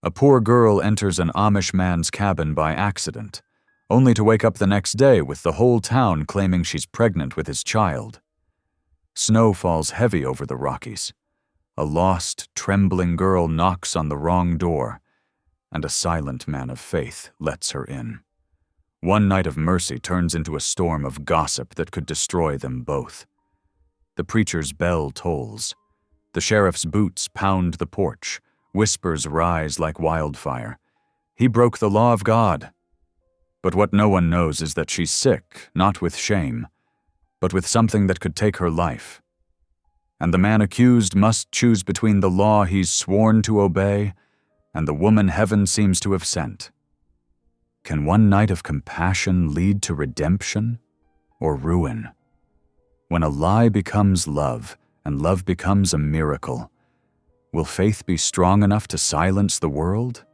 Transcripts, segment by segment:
A poor girl enters an Amish man's cabin by accident, only to wake up the next day with the whole town claiming she's pregnant with his child. Snow falls heavy over the Rockies. A lost, trembling girl knocks on the wrong door, and a silent man of faith lets her in. One night of mercy turns into a storm of gossip that could destroy them both. The preacher's bell tolls. The sheriff's boots pound the porch. Whispers rise like wildfire. He broke the law of God. But what no one knows is that she's sick, not with shame, but with something that could take her life. And the man accused must choose between the law he's sworn to obey and the woman heaven seems to have sent. Can one night of compassion lead to redemption or ruin? When a lie becomes love and love becomes a miracle, will faith be strong enough to silence the world?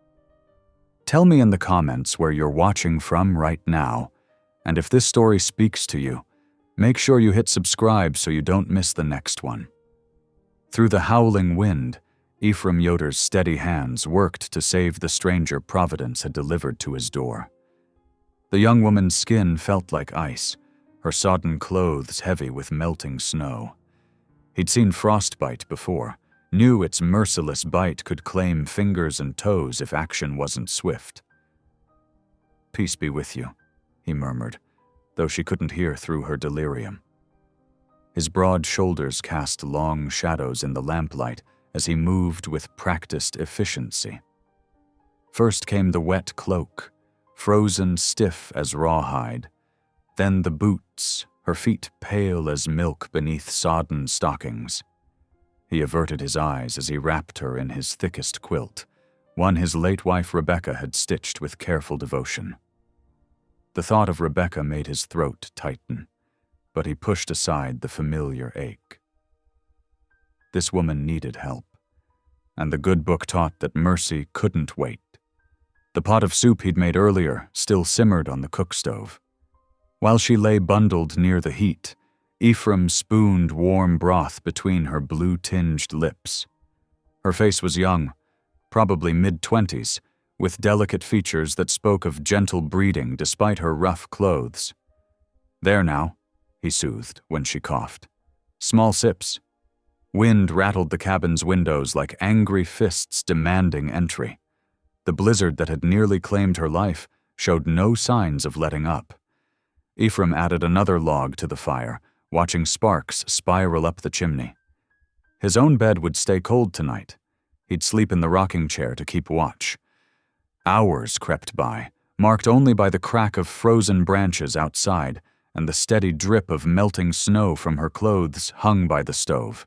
Tell me in the comments where you're watching from right now, and if this story speaks to you, make sure you hit subscribe so you don't miss the next one. Through the howling wind, Ephraim Yoder's steady hands worked to save the stranger Providence had delivered to his door. The young woman's skin felt like ice, her sodden clothes heavy with melting snow. He'd seen frostbite before, knew its merciless bite could claim fingers and toes if action wasn't swift. "Peace be with you," he murmured, though she couldn't hear through her delirium. His broad shoulders cast long shadows in the lamplight as he moved with practiced efficiency. First came the wet cloak, frozen stiff as rawhide, then the boots, her feet pale as milk beneath sodden stockings. He averted his eyes as he wrapped her in his thickest quilt, one his late wife Rebecca had stitched with careful devotion. The thought of Rebecca made his throat tighten, but he pushed aside the familiar ache. This woman needed help, and the good book taught that mercy couldn't wait. The pot of soup he'd made earlier still simmered on the cook stove. While she lay bundled near the heat, Ephraim spooned warm broth between her blue-tinged lips. Her face was young, probably mid-20s, with delicate features that spoke of gentle breeding despite her rough clothes. "There now," he soothed when she coughed. "Small sips." Wind rattled the cabin's windows like angry fists demanding entry. The blizzard that had nearly claimed her life showed no signs of letting up. Ephraim added another log to the fire, watching sparks spiral up the chimney. His own bed would stay cold tonight. He'd sleep in the rocking chair to keep watch. Hours crept by, marked only by the crack of frozen branches outside and the steady drip of melting snow from her clothes hung by the stove.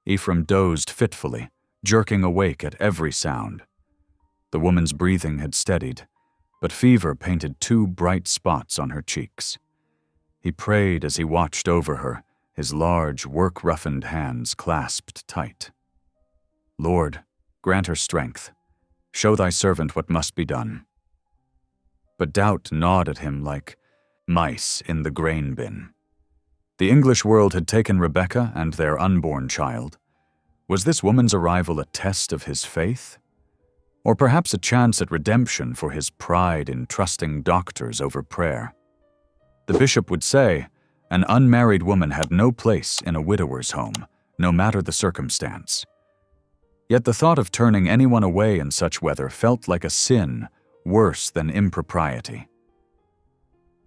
Ephraim dozed fitfully, jerking awake at every sound. The woman's breathing had steadied, but fever painted two bright spots on her cheeks. He prayed as he watched over her, his large, work-roughened hands clasped tight. "Lord, grant her strength. Show thy servant what must be done." But doubt gnawed at him like mice in the grain bin. The English world had taken Rebecca and their unborn child. Was this woman's arrival a test of his faith? Or perhaps a chance at redemption for his pride in trusting doctors over prayer? The bishop would say, an unmarried woman had no place in a widower's home, no matter the circumstance. Yet the thought of turning anyone away in such weather felt like a sin worse than impropriety.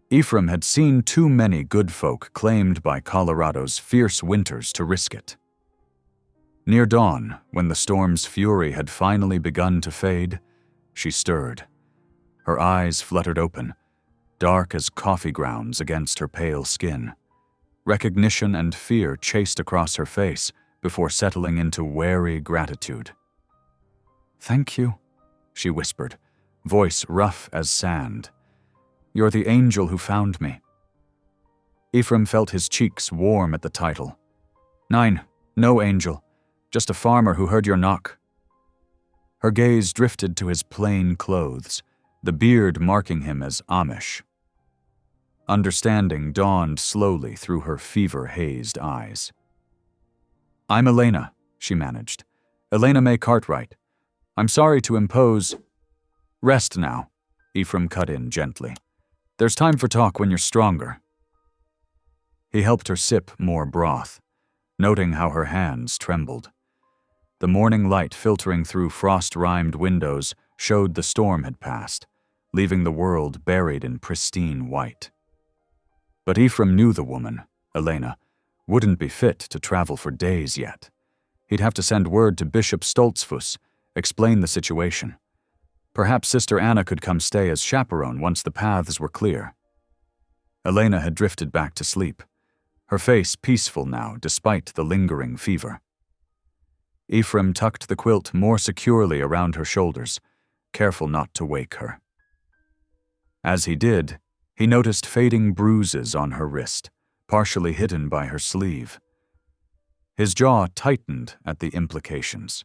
Ephraim had seen too many good folk claimed by Colorado's fierce winters to risk it. Near dawn, when the storm's fury had finally begun to fade, she stirred. Her eyes fluttered open, dark as coffee grounds against her pale skin. Recognition and fear chased across her face before settling into wary gratitude. "Thank you," she whispered, voice rough as sand. "You're the angel who found me." Ephraim felt his cheeks warm at the title. "Nein, no angel, just a farmer who heard your knock." Her gaze drifted to his plain clothes, the beard marking him as Amish. Understanding dawned slowly through her fever-hazed eyes. "I'm Elena," she managed. "Elena May Cartwright. I'm sorry to impose— Rest now, Ephraim cut in gently. There's time for talk when you're stronger. He helped her sip more broth, noting how her hands trembled. The morning light filtering through frost-rimed windows showed the storm had passed, leaving the world buried in pristine white. But Ephraim knew the woman, Elena, wouldn't be fit to travel for days yet. He'd have to send word to Bishop Stoltzfus, explain the situation. Perhaps Sister Anna could come stay as chaperone once the paths were clear. Elena had drifted back to sleep, her face peaceful now despite the lingering fever. Ephraim tucked the quilt more securely around her shoulders, careful not to wake her. As he did, he noticed fading bruises on her wrist, partially hidden by her sleeve. His jaw tightened at the implications.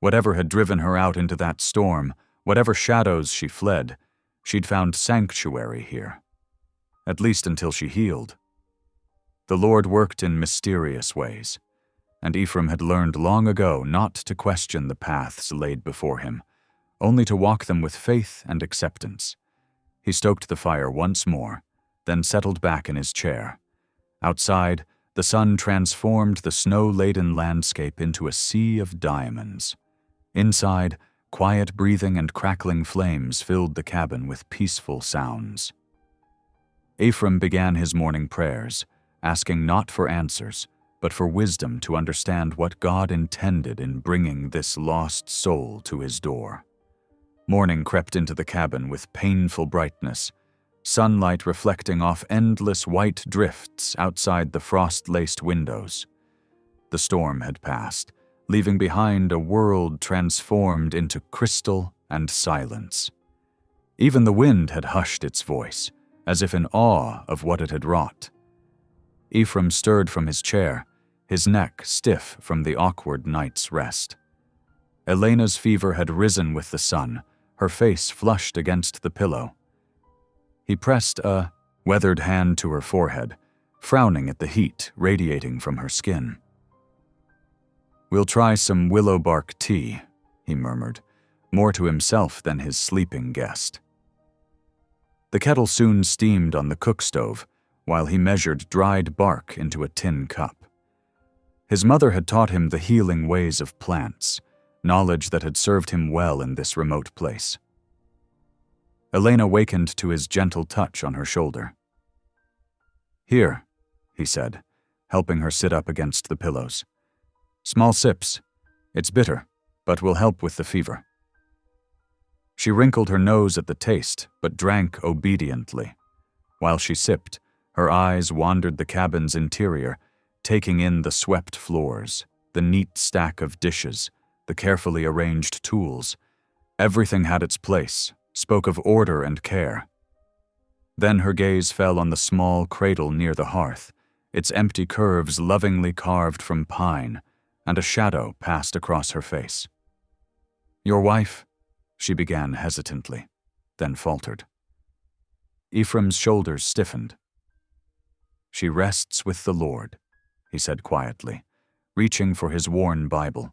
Whatever had driven her out into that storm, whatever shadows she fled, she'd found sanctuary here. At least until she healed. The Lord worked in mysterious ways, and Ephraim had learned long ago not to question the paths laid before him, only to walk them with faith and acceptance. He stoked the fire once more, then settled back in his chair. Outside, the sun transformed the snow-laden landscape into a sea of diamonds. Inside, quiet breathing and crackling flames filled the cabin with peaceful sounds. Ephraim began his morning prayers, asking not for answers, but for wisdom to understand what God intended in bringing this lost soul to his door. Morning crept into the cabin with painful brightness, sunlight reflecting off endless white drifts outside the frost-laced windows. The storm had passed, leaving behind a world transformed into crystal and silence. Even the wind had hushed its voice, as if in awe of what it had wrought. Ephraim stirred from his chair, his neck stiff from the awkward night's rest. Elena's fever had risen with the sun, her face flushed against the pillow. He pressed a weathered hand to her forehead, frowning at the heat radiating from her skin. "We'll try some willow bark tea," he murmured, more to himself than his sleeping guest. The kettle soon steamed on the cook stove, while he measured dried bark into a tin cup. His mother had taught him the healing ways of plants, knowledge that had served him well in this remote place. Elena wakened to his gentle touch on her shoulder. "Here," he said, helping her sit up against the pillows. "Small sips. It's bitter, but will help with the fever." She wrinkled her nose at the taste, but drank obediently. While she sipped, her eyes wandered the cabin's interior, taking in the swept floors, the neat stack of dishes, the carefully arranged tools. Everything had its place, spoke of order and care. Then her gaze fell on the small cradle near the hearth, its empty curves lovingly carved from pine, and a shadow passed across her face. "Your wife?" she began hesitantly, then faltered. Ephraim's shoulders stiffened. "She rests with the Lord," he said quietly, reaching for his worn Bible.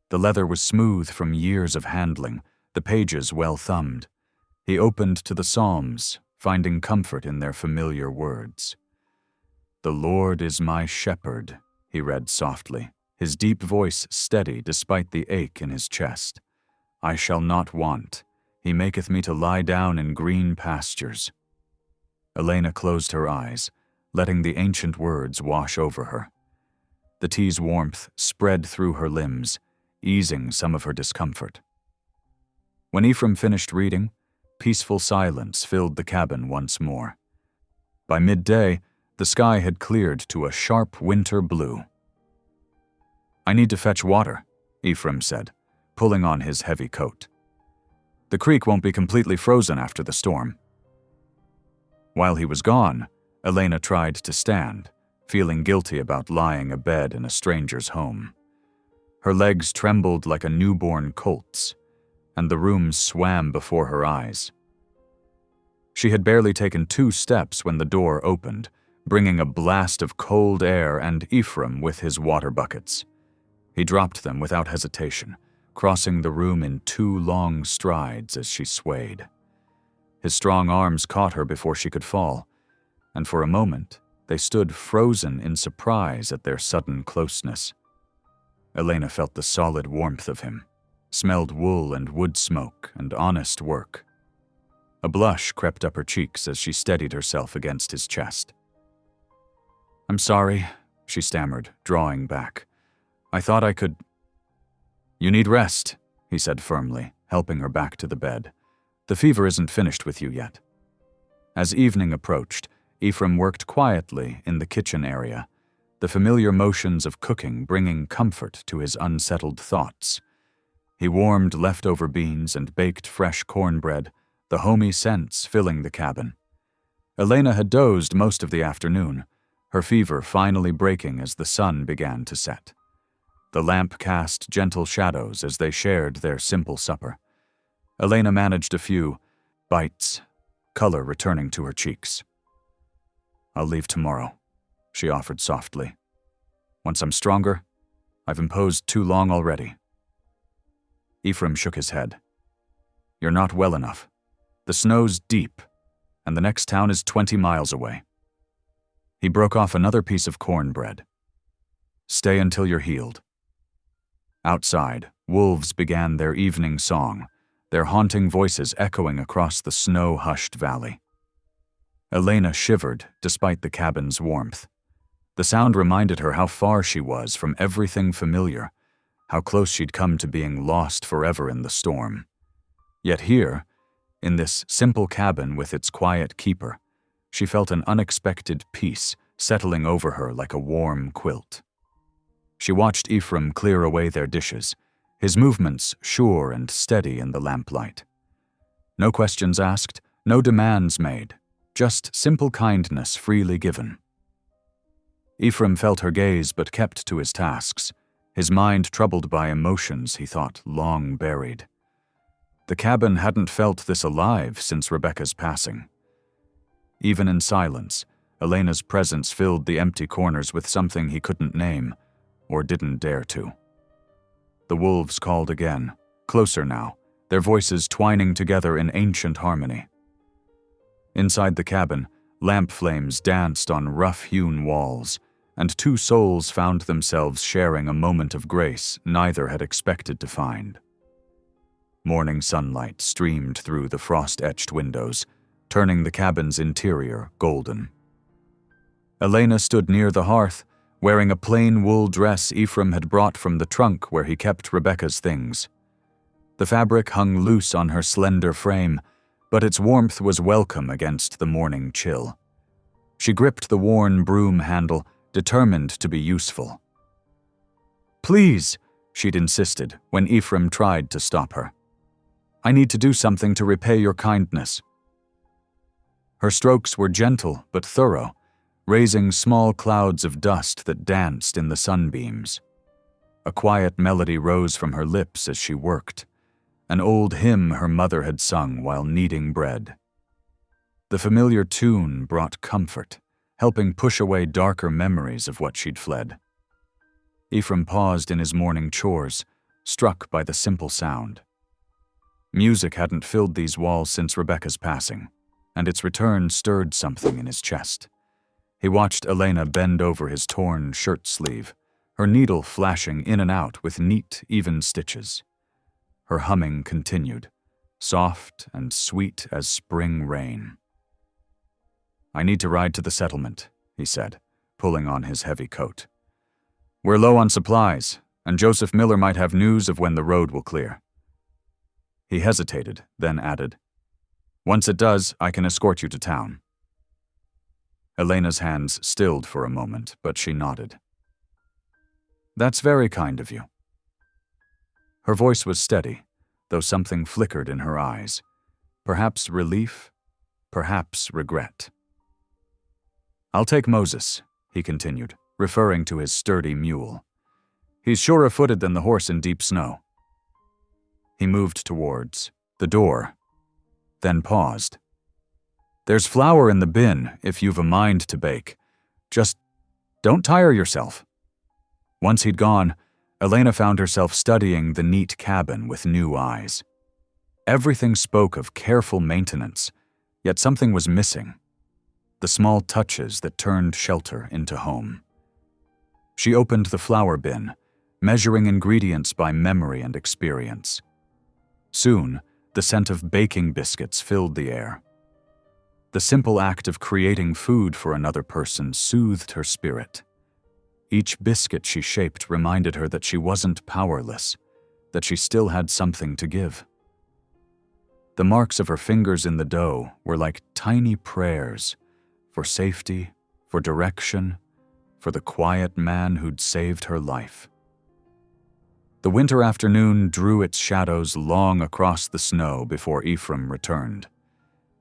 The leather was smooth from years of handling, the pages well thumbed. He opened to the Psalms, finding comfort in their familiar words. "The Lord is my shepherd," he read softly, his deep voice steady despite the ache in his chest. "I shall not want. He maketh me to lie down in green pastures." Elena closed her eyes, letting the ancient words wash over her. The tea's warmth spread through her limbs, easing some of her discomfort. When Ephraim finished reading, peaceful silence filled the cabin once more. By midday, the sky had cleared to a sharp winter blue. "I need to fetch water," Ephraim said, pulling on his heavy coat. "The creek won't be completely frozen after the storm." While he was gone, Elena tried to stand, feeling guilty about lying abed in a stranger's home. Her legs trembled like a newborn colt's, and the room swam before her eyes. She had barely taken 2 steps when the door opened, bringing a blast of cold air and Ephraim with his water buckets. He dropped them without hesitation, crossing the room in 2 long strides as she swayed. His strong arms caught her before she could fall, and for a moment they stood frozen in surprise at their sudden closeness. Elena felt the solid warmth of him, smelled wool and wood smoke and honest work. A blush crept up her cheeks as she steadied herself against his chest. "I'm sorry," she stammered, drawing back. "I thought I could—" "You need rest," he said firmly, helping her back to the bed. "The fever isn't finished with you yet." As evening approached, Ephraim worked quietly in the kitchen area, the familiar motions of cooking bringing comfort to his unsettled thoughts. He warmed leftover beans and baked fresh cornbread, the homey scents filling the cabin. Elena had dozed most of the afternoon, her fever finally breaking as the sun began to set. The lamp cast gentle shadows as they shared their simple supper. Elena managed a few bites, color returning to her cheeks. "I'll leave tomorrow," she offered softly. "Once I'm stronger, I've imposed too long already." Ephraim shook his head. "You're not well enough. The snow's deep, and the next town is 20 miles away." He broke off another piece of cornbread. "Stay until you're healed." Outside, wolves began their evening song, their haunting voices echoing across the snow-hushed valley. Elena shivered despite the cabin's warmth. The sound reminded her how far she was from everything familiar, how close she'd come to being lost forever in the storm. Yet here, in this simple cabin with its quiet keeper, she felt an unexpected peace settling over her like a warm quilt. She watched Ephraim clear away their dishes, his movements sure and steady in the lamplight. No questions asked, no demands made, just simple kindness freely given. Ephraim felt her gaze but kept to his tasks, his mind troubled by emotions he thought long buried. The cabin hadn't felt this alive since Rebecca's passing. Even in silence, Elena's presence filled the empty corners with something he couldn't name, or didn't dare to. The wolves called again, closer now, their voices twining together in ancient harmony. Inside the cabin, lamp flames danced on rough-hewn walls, and 2 souls found themselves sharing a moment of grace neither had expected to find. Morning sunlight streamed through the frost-etched windows, turning the cabin's interior golden. Elena stood near the hearth, wearing a plain wool dress Ephraim had brought from the trunk where he kept Rebecca's things. The fabric hung loose on her slender frame, but its warmth was welcome against the morning chill. She gripped the worn broom handle, determined to be useful. "Please," she'd insisted when Ephraim tried to stop her. "I need to do something to repay your kindness." Her strokes were gentle but thorough, raising small clouds of dust that danced in the sunbeams. A quiet melody rose from her lips as she worked, an old hymn her mother had sung while kneading bread. The familiar tune brought comfort, helping push away darker memories of what she'd fled. Ephraim paused in his morning chores, struck by the simple sound. Music hadn't filled these walls since Rebecca's passing, and its return stirred something in his chest. He watched Elena bend over his torn shirt sleeve, her needle flashing in and out with neat, even stitches. Her humming continued, soft and sweet as spring rain. "I need to ride to the settlement," he said, pulling on his heavy coat. "We're low on supplies, and Joseph Miller might have news of when the road will clear." He hesitated, then added, "Once it does, I can escort you to town." Elena's hands stilled for a moment, but she nodded. "That's very kind of you." Her voice was steady, though something flickered in her eyes. Perhaps relief, perhaps regret. "I'll take Moses," he continued, referring to his sturdy mule. "He's surer-footed than the horse in deep snow." He moved towards the door, then paused. "There's flour in the bin if you've a mind to bake. Just don't tire yourself." Once he'd gone, Elena found herself studying the neat cabin with new eyes. Everything spoke of careful maintenance, yet something was missing. The small touches that turned shelter into home. She opened the flour bin, measuring ingredients by memory and experience. Soon, the scent of baking biscuits filled the air. The simple act of creating food for another person soothed her spirit. Each biscuit she shaped reminded her that she wasn't powerless, that she still had something to give. The marks of her fingers in the dough were like tiny prayers for safety, for direction, for the quiet man who'd saved her life. The winter afternoon drew its shadows long across the snow before Ephraim returned.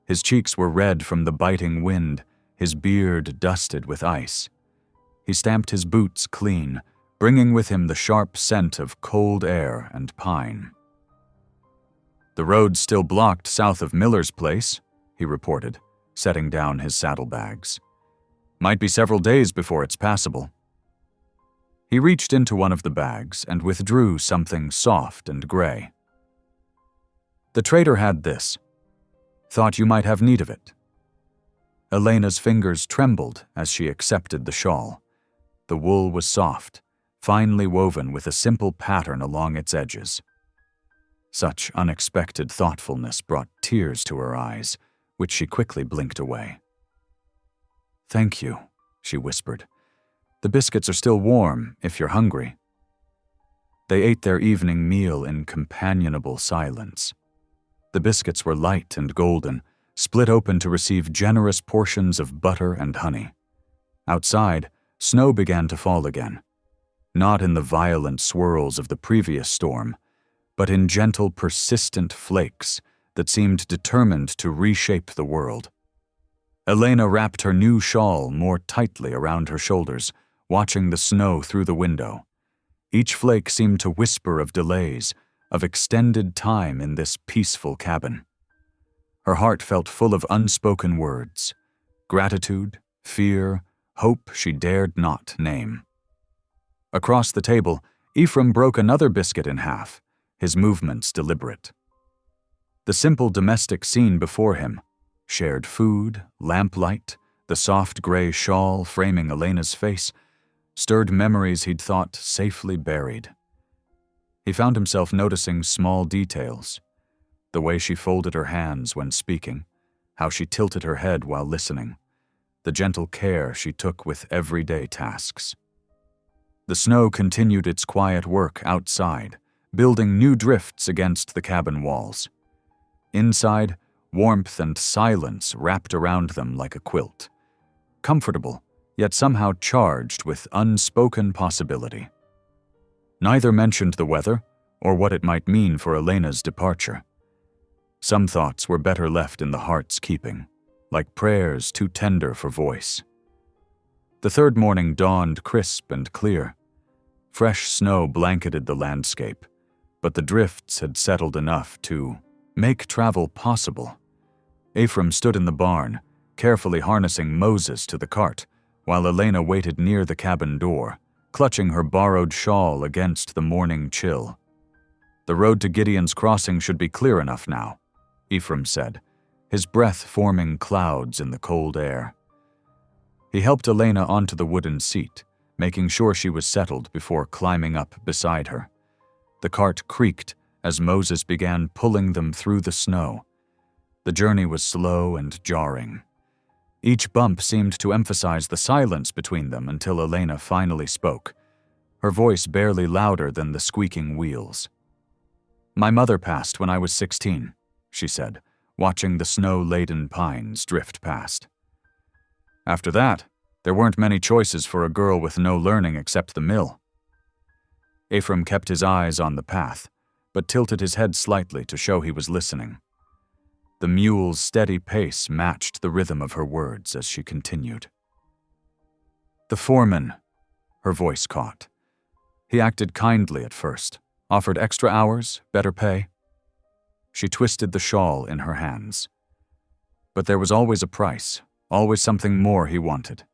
His cheeks were red from the biting wind, his beard dusted with ice. He stamped his boots clean, bringing with him the sharp scent of cold air and pine. "The road's still blocked south of Miller's place," he reported, setting down his saddlebags. "Might be several days before it's passable." He reached into one of the bags and withdrew something soft and gray. "The trader had this. Thought you might have need of it." Elena's fingers trembled as she accepted the shawl. The wool was soft, finely woven with a simple pattern along its edges. Such unexpected thoughtfulness brought tears to her eyes, which she quickly blinked away. "Thank you," she whispered. "The biscuits are still warm, if you're hungry." They ate their evening meal in companionable silence. The biscuits were light and golden, split open to receive generous portions of butter and honey. Outside, snow began to fall again, not in the violent swirls of the previous storm, but in gentle, persistent flakes that seemed determined to reshape the world. Elena wrapped her new shawl more tightly around her shoulders, watching the snow through the window. Each flake seemed to whisper of delays, of extended time in this peaceful cabin. Her heart felt full of unspoken words, gratitude, fear, hope she dared not name. Across the table, Ephraim broke another biscuit in half, his movements deliberate. The simple domestic scene before him, shared food, lamplight, the soft gray shawl framing Elena's face, stirred memories he'd thought safely buried. He found himself noticing small details, the way she folded her hands when speaking, how she tilted her head while listening, the gentle care she took with everyday tasks. The snow continued its quiet work outside, building new drifts against the cabin walls. Inside, warmth and silence wrapped around them like a quilt, comfortable, yet somehow charged with unspoken possibility. Neither mentioned the weather or what it might mean for Elena's departure. Some thoughts were better left in the heart's keeping, like prayers too tender for voice. The third morning dawned crisp and clear. Fresh snow blanketed the landscape, but the drifts had settled enough to make travel possible. Ephraim stood in the barn, carefully harnessing Moses to the cart, while Elena waited near the cabin door, clutching her borrowed shawl against the morning chill. "The road to Gideon's Crossing should be clear enough now," Ephraim said, his breath forming clouds in the cold air. He helped Elena onto the wooden seat, making sure she was settled before climbing up beside her. The cart creaked as Moses began pulling them through the snow. The journey was slow and jarring. Each bump seemed to emphasize the silence between them until Elena finally spoke, her voice barely louder than the squeaking wheels. "My mother passed when I was 16, she said, watching the snow-laden pines drift past. After that, there weren't many choices for a girl with no learning except the mill." Ephraim kept his eyes on the path, but tilted his head slightly to show he was listening. The mule's steady pace matched the rhythm of her words as she continued. "The foreman," her voice caught. "He acted kindly at first, offered extra hours, better pay." She twisted the shawl in her hands. "But there was always a price, always something more he wanted."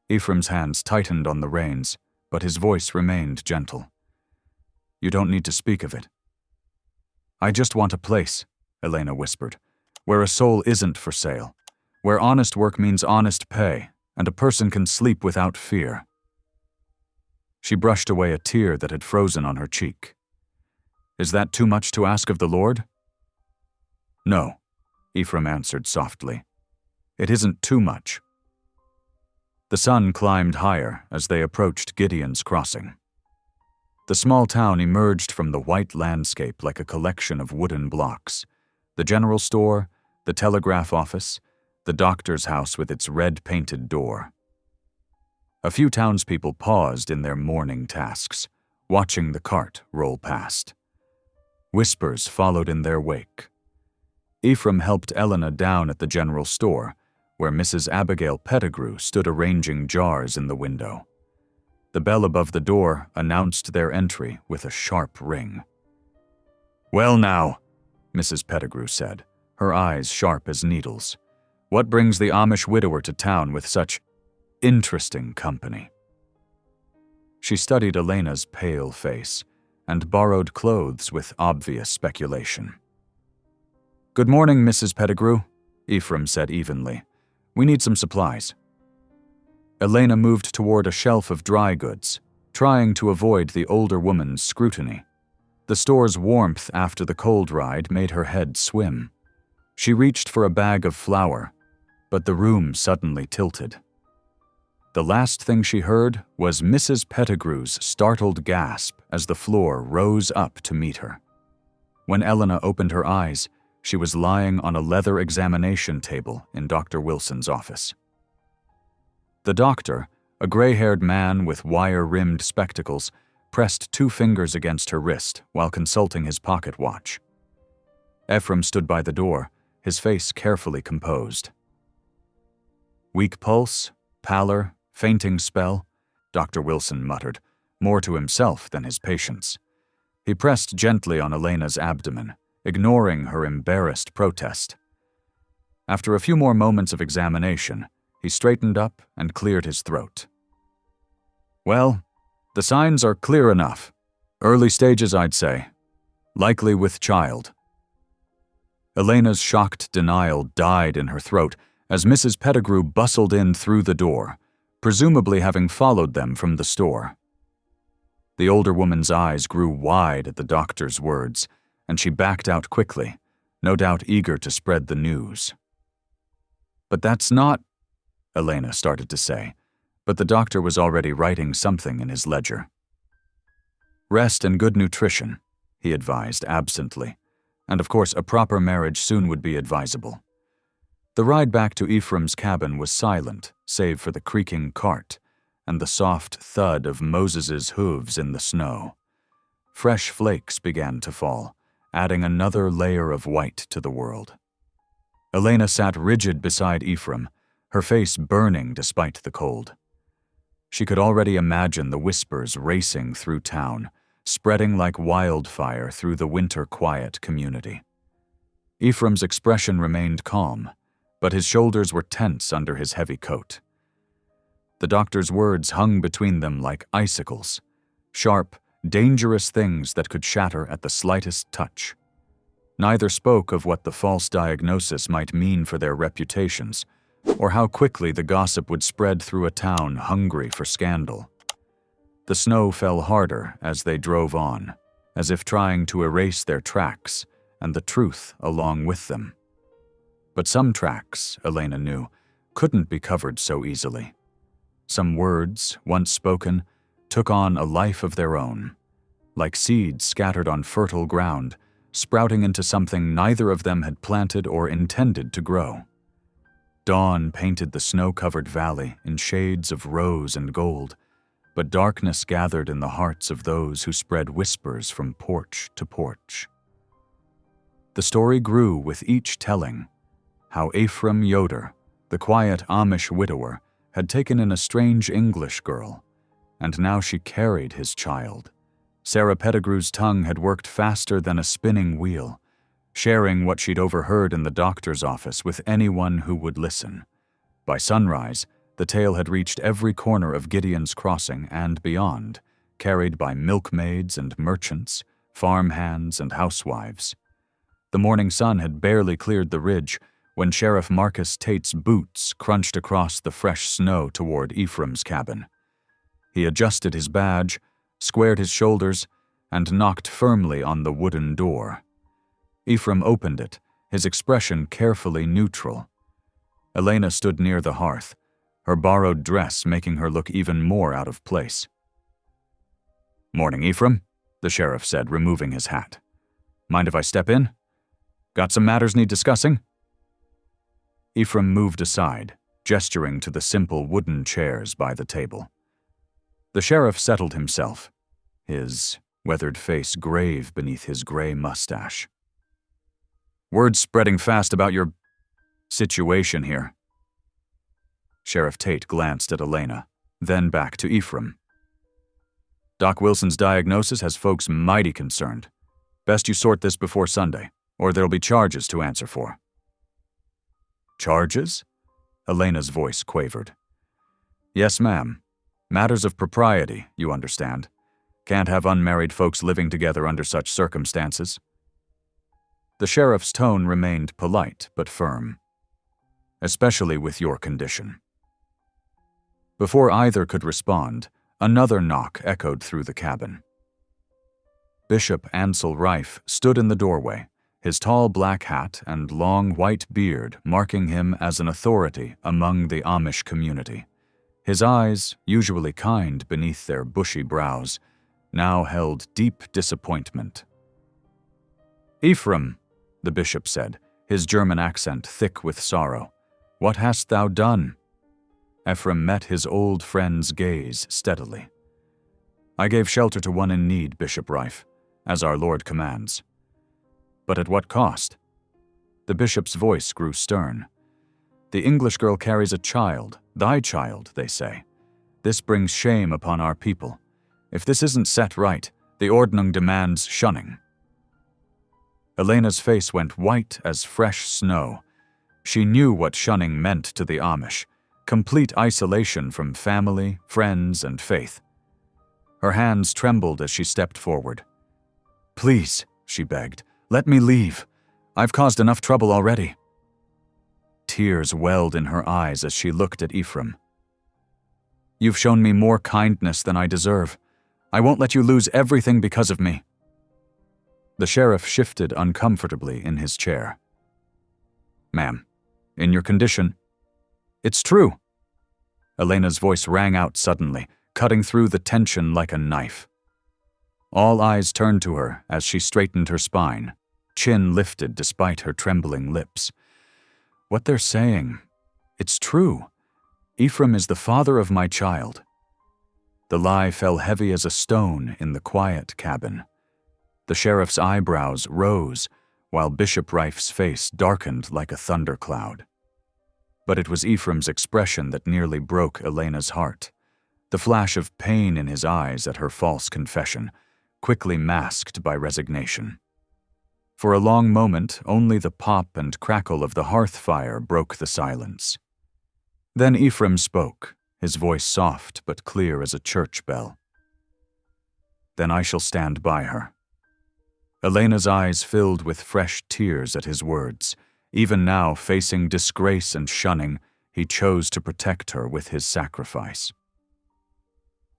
Ephraim's hands tightened on the reins, but his voice remained gentle. "You don't need to speak of it." "I just want a place," Elena whispered, "where a soul isn't for sale, where honest work means honest pay, and a person can sleep without fear." She brushed away a tear that had frozen on her cheek. "Is that too much to ask of the Lord?" "No," Ephraim answered softly. "It isn't too much." The sun climbed higher as they approached Gideon's Crossing. The small town emerged from the white landscape like a collection of wooden blocks. The general store, the telegraph office, the doctor's house with its red-painted door. A few townspeople paused in their morning tasks, watching the cart roll past. Whispers followed in their wake. Ephraim helped Elena down at the general store, where Mrs. Abigail Pettigrew stood arranging jars in the window. The bell above the door announced their entry with a sharp ring. "Well now," Mrs. Pettigrew said, her eyes sharp as needles, "what brings the Amish widower to town with such interesting company?" She studied Elena's pale face and borrowed clothes with obvious speculation. "Good morning, Mrs. Pettigrew," Ephraim said evenly. "We need some supplies." Elena moved toward a shelf of dry goods, trying to avoid the older woman's scrutiny. The store's warmth after the cold ride made her head swim. She reached for a bag of flour, but the room suddenly tilted. The last thing she heard was Mrs. Pettigrew's startled gasp as the floor rose up to meet her. When Elena opened her eyes, she was lying on a leather examination table in Dr. Wilson's office. The doctor, a gray-haired man with wire-rimmed spectacles, pressed 2 fingers against her wrist while consulting his pocket watch. Ephraim stood by the door, his face carefully composed. "Weak pulse, pallor, fainting spell," Dr. Wilson muttered, more to himself than his patients. He pressed gently on Elena's abdomen, ignoring her embarrassed protest. After a few more moments of examination, he straightened up and cleared his throat. "Well, the signs are clear enough. Early stages, I'd say. Likely with child." Elena's shocked denial died in her throat as Mrs. Pettigrew bustled in through the door, presumably having followed them from the store. The older woman's eyes grew wide at the doctor's words, and she backed out quickly, no doubt eager to spread the news. "But that's not," Elena started to say, but the doctor was already writing something in his ledger. "Rest and good nutrition," he advised absently, and of course a proper marriage soon would be advisable. The ride back to Ephraim's cabin was silent, save for the creaking cart and the soft thud of Moses's hooves in the snow. Fresh flakes began to fall, adding another layer of white to the world. Elena sat rigid beside Ephraim, her face burning despite the cold. She could already imagine the whispers racing through town, spreading like wildfire through the winter-quiet community. Ephraim's expression remained calm, but his shoulders were tense under his heavy coat. The doctor's words hung between them like icicles, sharp, dangerous things that could shatter at the slightest touch. Neither spoke of what the false diagnosis might mean for their reputations, or how quickly the gossip would spread through a town hungry for scandal. The snow fell harder as they drove on, as if trying to erase their tracks and the truth along with them. But some tracks, Elena knew, couldn't be covered so easily. Some words, once spoken, took on a life of their own, like seeds scattered on fertile ground, sprouting into something neither of them had planted or intended to grow. Dawn painted the snow-covered valley in shades of rose and gold, but darkness gathered in the hearts of those who spread whispers from porch to porch. The story grew with each telling, how Ephraim Yoder, the quiet Amish widower, had taken in a strange English girl, and now she carried his child. Sarah Pettigrew's tongue had worked faster than a spinning wheel, sharing what she'd overheard in the doctor's office with anyone who would listen. By sunrise, The tale had reached every corner of Gideon's Crossing and beyond, carried by milkmaids and merchants, farm hands and housewives. The morning sun had barely cleared the ridge when Sheriff Marcus Tate's boots crunched across the fresh snow toward Ephraim's cabin. He adjusted his badge, squared his shoulders, and knocked firmly on the wooden door. Ephraim opened it, his expression carefully neutral. Elena stood near the hearth, her borrowed dress making her look even more out of place. "Morning, Ephraim," the sheriff said, removing his hat. "Mind if I step in? Got some matters need discussing?" Ephraim moved aside, gesturing to the simple wooden chairs by the table. The sheriff settled himself, his weathered face grave beneath his gray mustache. "Word's spreading fast about your situation here." Sheriff Tate glanced at Elena, then back to Ephraim. "Doc Wilson's diagnosis has folks mighty concerned. Best you sort this before Sunday, or there'll be charges to answer for." "Charges?" Elena's voice quavered. "Yes, ma'am. Matters of propriety, you understand. Can't have unmarried folks living together under such circumstances." The sheriff's tone remained polite but firm. "Especially with your condition." Before either could respond, another knock echoed through the cabin. Bishop Ansel Rife stood in the doorway, his tall black hat and long white beard marking him as an authority among the Amish community. His eyes, usually kind beneath their bushy brows, now held deep disappointment. "Ephraim," the bishop said, his German accent thick with sorrow, "what hast thou done?" Ephraim met his old friend's gaze steadily. "I gave shelter to one in need, Bishop Rife, as our Lord commands." "But at what cost?" The bishop's voice grew stern. "The English girl carries a child, thy child, they say. This brings shame upon our people. If this isn't set right, the Ordnung demands shunning." Elena's face went white as fresh snow. She knew what shunning meant to the Amish, complete isolation from family, friends, and faith. Her hands trembled as she stepped forward. "Please," she begged, "let me leave. I've caused enough trouble already." Tears welled in her eyes as she looked at Ephraim. "You've shown me more kindness than I deserve. I won't let you lose everything because of me." The sheriff shifted uncomfortably in his chair. "Ma'am, in your condition—" "It's true." Elena's voice rang out suddenly, cutting through the tension like a knife. All eyes turned to her as she straightened her spine, chin lifted despite her trembling lips. "What they're saying, it's true. Ephraim is the father of my child." The lie fell heavy as a stone in the quiet cabin. The sheriff's eyebrows rose, while Bishop Rife's face darkened like a thundercloud. But it was Ephraim's expression that nearly broke Elena's heart. The flash of pain in his eyes at her false confession, quickly masked by resignation. For a long moment, only the pop and crackle of the hearth fire broke the silence. Then Ephraim spoke, his voice soft but clear as a church bell. "Then I shall stand by her." Elena's eyes filled with fresh tears at his words. Even now, facing disgrace and shunning, he chose to protect her with his sacrifice.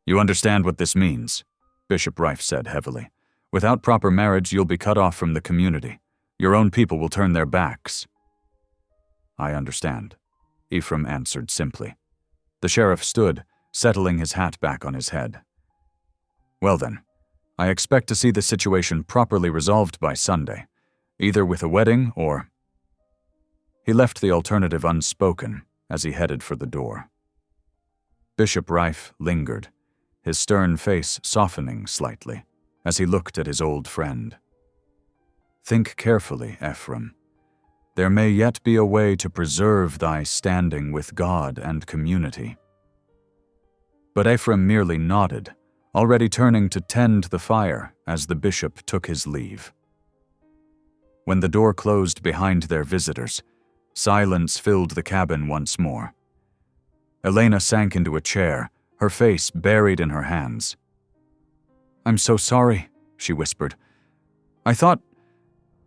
"You understand what this means," Bishop Rife said heavily. "Without proper marriage, you'll be cut off from the community. Your own people will turn their backs." "I understand," Ephraim answered simply. The sheriff stood, settling his hat back on his head. "Well then, I expect to see the situation properly resolved by Sunday, either with a wedding or—" He left the alternative unspoken as he headed for the door. Bishop Rife lingered, his stern face softening slightly as he looked at his old friend. "Think carefully, Ephraim. There may yet be a way to preserve thy standing with God and community." But Ephraim merely nodded, already turning to tend the fire as the bishop took his leave. When the door closed behind their visitors, silence filled the cabin once more. Elena sank into a chair, her face buried in her hands. "I'm so sorry," she whispered. I thought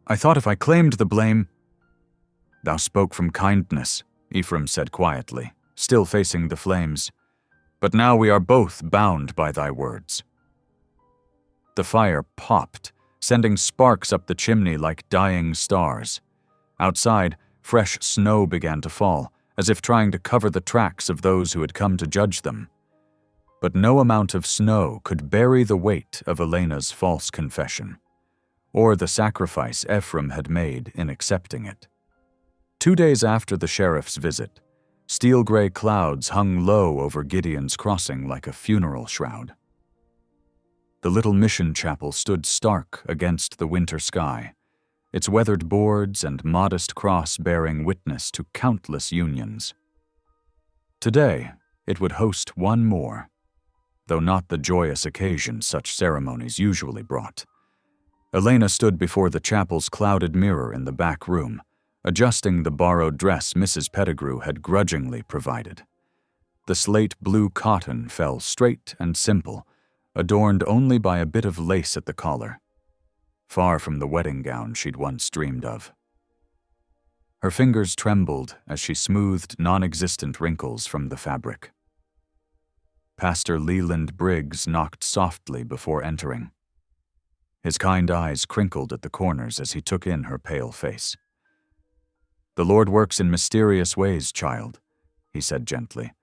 if I claimed the blame—" "Thou spoke from kindness," Ephraim said quietly, still facing the flames. "But now we are both bound by thy words." The fire popped, sending sparks up the chimney like dying stars. Outside, fresh snow began to fall, as if trying to cover the tracks of those who had come to judge them. But no amount of snow could bury the weight of Elena's false confession, or the sacrifice Ephraim had made in accepting it. 2 days after the sheriff's visit, steel-gray clouds hung low over Gideon's Crossing like a funeral shroud. The little mission chapel stood stark against the winter sky, its weathered boards and modest cross bearing witness to countless unions. Today, it would host one more, though not the joyous occasion such ceremonies usually brought. Elena stood before the chapel's clouded mirror in the back room, adjusting the borrowed dress Mrs. Pettigrew had grudgingly provided. The slate blue cotton fell straight and simple, adorned only by a bit of lace at the collar, far from the wedding gown she'd once dreamed of. Her fingers trembled as she smoothed non-existent wrinkles from the fabric. Pastor Leland Briggs knocked softly before entering. His kind eyes crinkled at the corners as he took in her pale face. "The Lord works in mysterious ways, child," he said gently.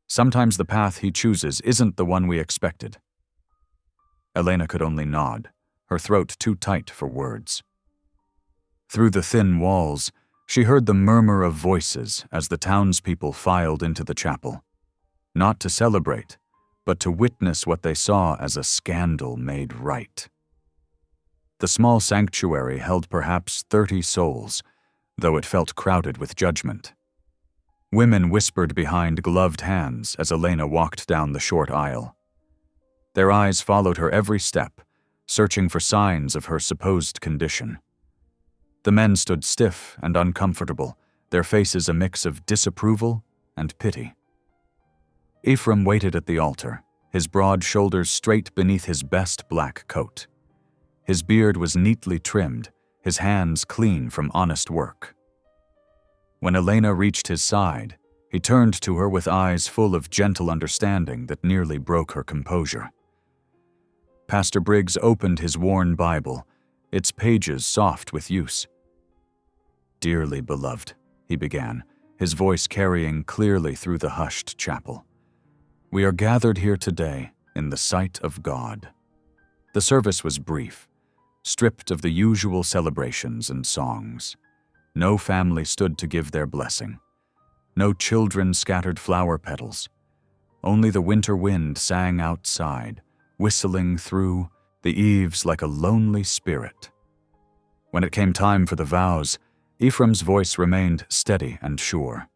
"Sometimes the path he chooses isn't the one we expected." Elena could only nod, her throat too tight for words. Through the thin walls, she heard the murmur of voices as the townspeople filed into the chapel, not to celebrate, but to witness what they saw as a scandal made right. The small sanctuary held perhaps 30 souls, though it felt crowded with judgment. Women whispered behind gloved hands as Elena walked down the short aisle. Their eyes followed her every step, searching for signs of her supposed condition. The men stood stiff and uncomfortable, their faces a mix of disapproval and pity. Ephraim waited at the altar, his broad shoulders straight beneath his best black coat. His beard was neatly trimmed, his hands clean from honest work. When Elena reached his side, he turned to her with eyes full of gentle understanding that nearly broke her composure. Pastor Briggs opened his worn Bible, its pages soft with use. "Dearly beloved," he began, his voice carrying clearly through the hushed chapel. "We are gathered here today in the sight of God." The service was brief, stripped of the usual celebrations and songs. No family stood to give their blessing. No children scattered flower petals. Only the winter wind sang outside, whistling through the eaves like a lonely spirit. When it came time for the vows, Ephraim's voice remained steady and sure.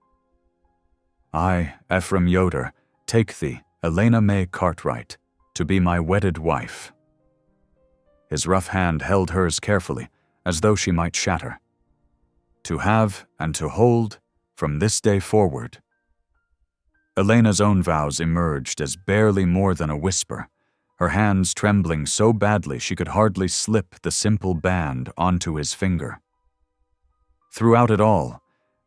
"I, Ephraim Yoder, take thee, Elena May Cartwright, to be my wedded wife." His rough hand held hers carefully, as though she might shatter. "To have and to hold from this day forward." Elena's own vows emerged as barely more than a whisper, her hands trembling so badly she could hardly slip the simple band onto his finger. Throughout it all,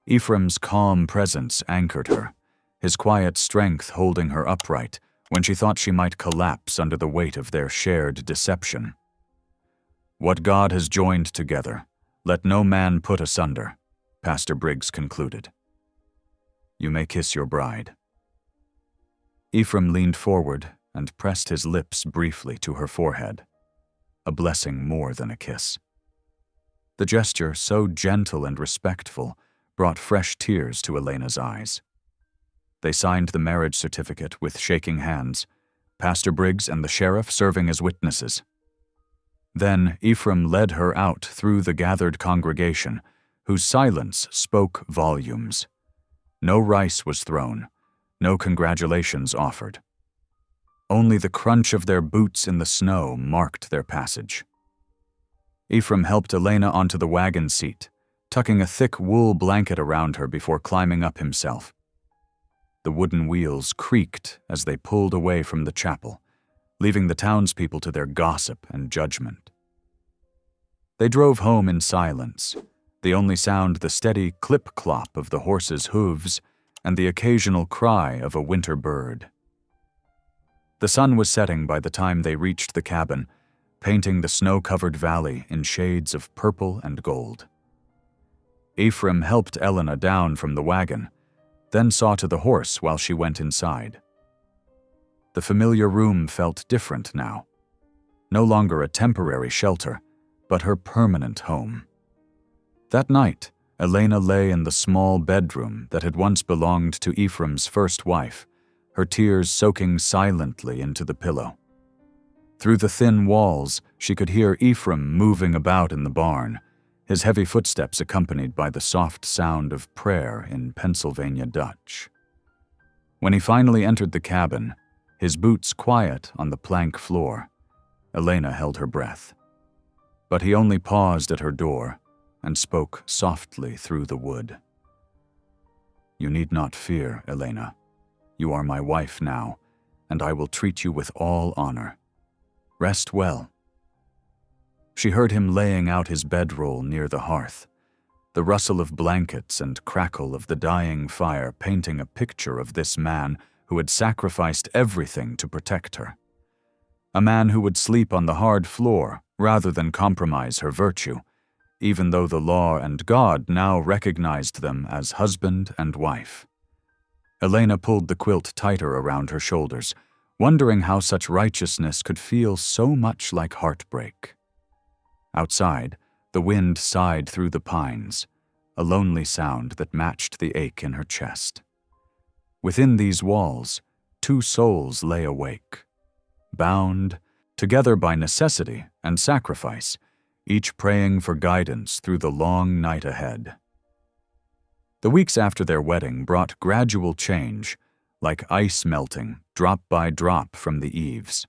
Ephraim's calm presence anchored her, his quiet strength holding her upright when she thought she might collapse under the weight of their shared deception. "What God has joined together, let no man put asunder," Pastor Briggs concluded. "You may kiss your bride." Ephraim leaned forward and pressed his lips briefly to her forehead, a blessing more than a kiss. The gesture, so gentle and respectful, brought fresh tears to Elena's eyes. They signed the marriage certificate with shaking hands, Pastor Briggs and the sheriff serving as witnesses. Then Ephraim led her out through the gathered congregation, whose silence spoke volumes. No rice was thrown, no congratulations offered. Only the crunch of their boots in the snow marked their passage. Ephraim helped Elena onto the wagon seat, tucking a thick wool blanket around her before climbing up himself. The wooden wheels creaked as they pulled away from the chapel, leaving the townspeople to their gossip and judgment. They drove home in silence, the only sound the steady clip-clop of the horses' hooves and the occasional cry of a winter bird. The sun was setting by the time they reached the cabin, painting the snow-covered valley in shades of purple and gold. Ephraim helped Elena down from the wagon, then saw to the horse while she went inside. The familiar room felt different now. No longer a temporary shelter, but her permanent home. That night, Elena lay in the small bedroom that had once belonged to Ephraim's first wife, her tears soaking silently into the pillow. Through the thin walls, she could hear Ephraim moving about in the barn, his heavy footsteps accompanied by the soft sound of prayer in Pennsylvania Dutch. When he finally entered the cabin, his boots quiet on the plank floor, Elena held her breath. But he only paused at her door and spoke softly through the wood. "You need not fear, Elena. You are my wife now, and I will treat you with all honor. Rest well." She heard him laying out his bedroll near the hearth, the rustle of blankets and crackle of the dying fire painting a picture of this man who had sacrificed everything to protect her. A man who would sleep on the hard floor rather than compromise her virtue, even though the law and God now recognized them as husband and wife. Elena pulled the quilt tighter around her shoulders, wondering how such righteousness could feel so much like heartbreak. Outside, the wind sighed through the pines, a lonely sound that matched the ache in her chest. Within these walls, two souls lay awake, bound, together by necessity and sacrifice, each praying for guidance through the long night ahead. The weeks after their wedding brought gradual change, like ice melting drop by drop from the eaves.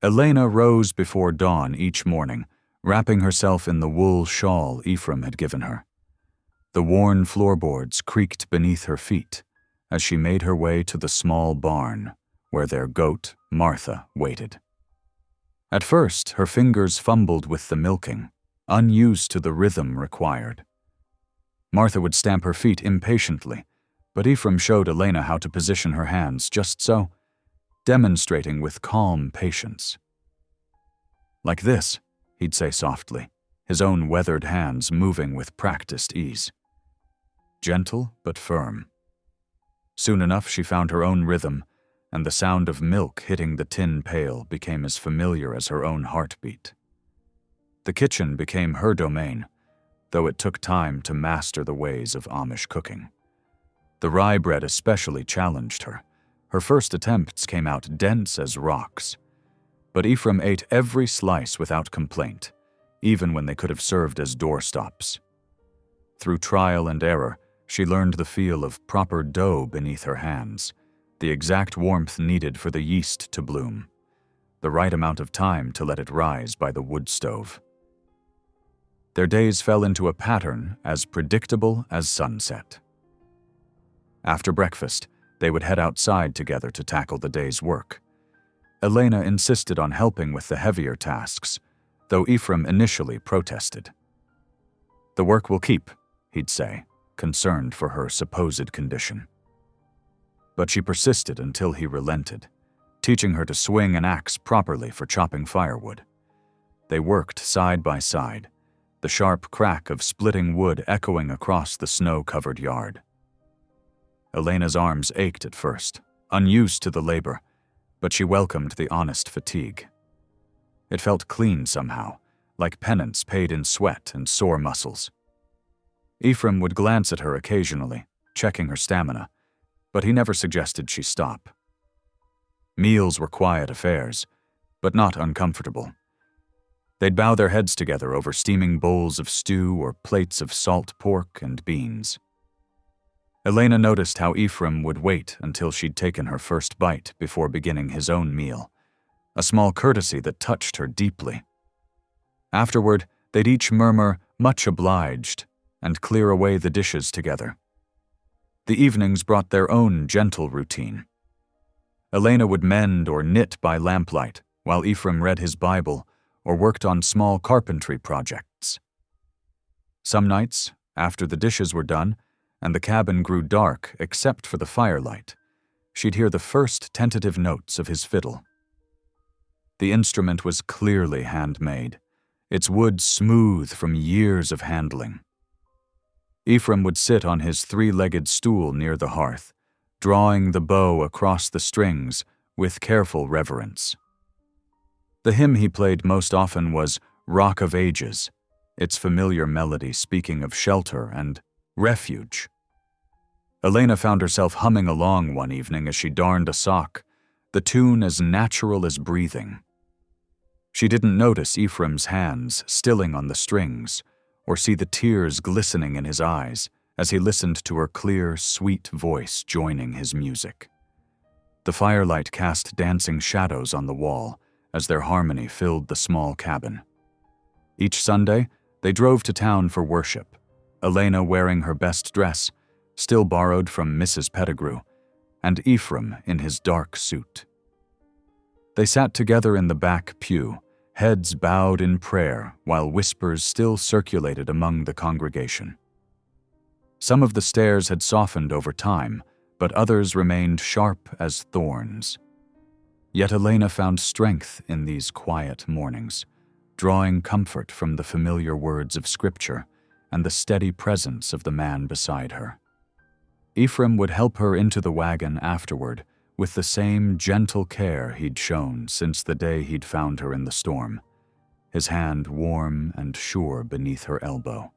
Elena rose before dawn each morning, wrapping herself in the wool shawl Ephraim had given her. The worn floorboards creaked beneath her feet as she made her way to the small barn where their goat, Martha, waited. At first, her fingers fumbled with the milking, unused to the rhythm required. Martha would stamp her feet impatiently, but Ephraim showed Elena how to position her hands just so, demonstrating with calm patience. "Like this," he'd say softly, his own weathered hands moving with practiced ease. Gentle but firm. Soon enough she found her own rhythm, and the sound of milk hitting the tin pail became as familiar as her own heartbeat. The kitchen became her domain, though it took time to master the ways of Amish cooking. The rye bread especially challenged her. Her first attempts came out dense as rocks. But Ephraim ate every slice without complaint, even when they could have served as doorstops. Through trial and error, she learned the feel of proper dough beneath her hands, the exact warmth needed for the yeast to bloom, the right amount of time to let it rise by the wood stove. Their days fell into a pattern as predictable as sunset. After breakfast, they would head outside together to tackle the day's work. Elena insisted on helping with the heavier tasks, though Ephraim initially protested. "The work will keep," he'd say, concerned for her supposed condition. But she persisted until he relented, teaching her to swing an axe properly for chopping firewood. They worked side by side, the sharp crack of splitting wood echoing across the snow-covered yard. Elena's arms ached at first, unused to the labor, but she welcomed the honest fatigue. It felt clean somehow, like penance paid in sweat and sore muscles. Ephraim would glance at her occasionally, checking her stamina, but he never suggested she stop. Meals were quiet affairs, but not uncomfortable. They'd bow their heads together over steaming bowls of stew or plates of salt pork and beans. Elena noticed how Ephraim would wait until she'd taken her first bite before beginning his own meal, a small courtesy that touched her deeply. Afterward, they'd each murmur, "Much obliged," and clear away the dishes together. The evenings brought their own gentle routine. Elena would mend or knit by lamplight, while Ephraim read his Bible or worked on small carpentry projects. Some nights, after the dishes were done and the cabin grew dark except for the firelight, she'd hear the first tentative notes of his fiddle. The instrument was clearly handmade, its wood smooth from years of handling. Ephraim would sit on his three-legged stool near the hearth, drawing the bow across the strings with careful reverence. The hymn he played most often was Rock of Ages, its familiar melody speaking of shelter and refuge. Elena found herself humming along one evening as she darned a sock, the tune as natural as breathing. She didn't notice Ephraim's hands stilling on the strings, or see the tears glistening in his eyes as he listened to her clear, sweet voice joining his music. The firelight cast dancing shadows on the wall as their harmony filled the small cabin. Each Sunday, they drove to town for worship, Elena wearing her best dress, still borrowed from Mrs. Pettigrew, and Ephraim in his dark suit. They sat together in the back pew, heads bowed in prayer while whispers still circulated among the congregation. Some of the stares had softened over time, but others remained sharp as thorns. Yet Elena found strength in these quiet mornings, drawing comfort from the familiar words of Scripture and the steady presence of the man beside her. Ephraim would help her into the wagon afterward with the same gentle care he'd shown since the day he'd found her in the storm, his hand warm and sure beneath her elbow.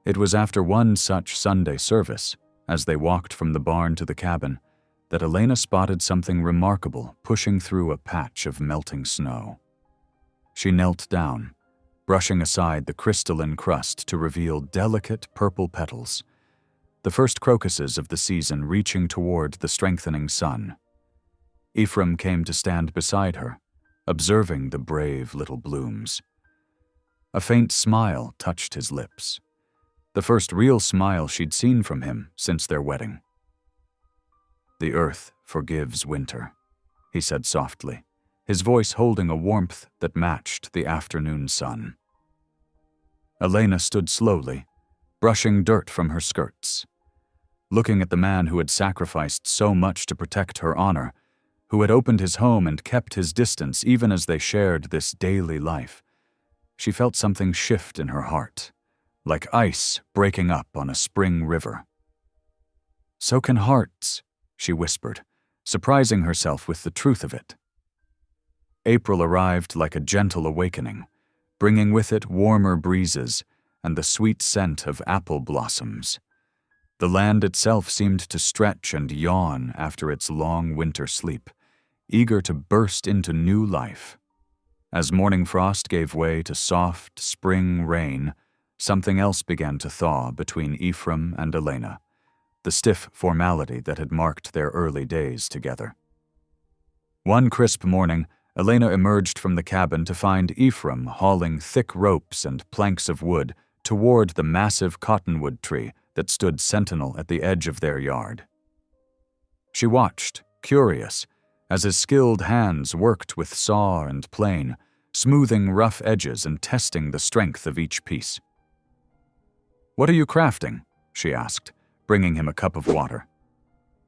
It was after one such Sunday service, as they walked from the barn to the cabin, that Elena spotted something remarkable pushing through a patch of melting snow. She knelt down, brushing aside the crystalline crust to reveal delicate purple petals, the first crocuses of the season reaching toward the strengthening sun. Ephraim came to stand beside her, observing the brave little blooms. A faint smile touched his lips, the first real smile she'd seen from him since their wedding. "The earth forgives winter," he said softly, his voice holding a warmth that matched the afternoon sun. Elena stood slowly, brushing dirt from her skirts. Looking at the man who had sacrificed so much to protect her honor, who had opened his home and kept his distance even as they shared this daily life, she felt something shift in her heart, like ice breaking up on a spring river. "So can hearts," she whispered, surprising herself with the truth of it. April arrived like a gentle awakening, bringing with it warmer breezes and the sweet scent of apple blossoms. The land itself seemed to stretch and yawn after its long winter sleep, eager to burst into new life. As morning frost gave way to soft spring rain, something else began to thaw between Ephraim and Elena, the stiff formality that had marked their early days together. One crisp morning, Elena emerged from the cabin to find Ephraim hauling thick ropes and planks of wood toward the massive cottonwood tree that stood sentinel at the edge of their yard. She watched, curious, as his skilled hands worked with saw and plane, smoothing rough edges and testing the strength of each piece. "What are you crafting?" she asked, bringing him a cup of water.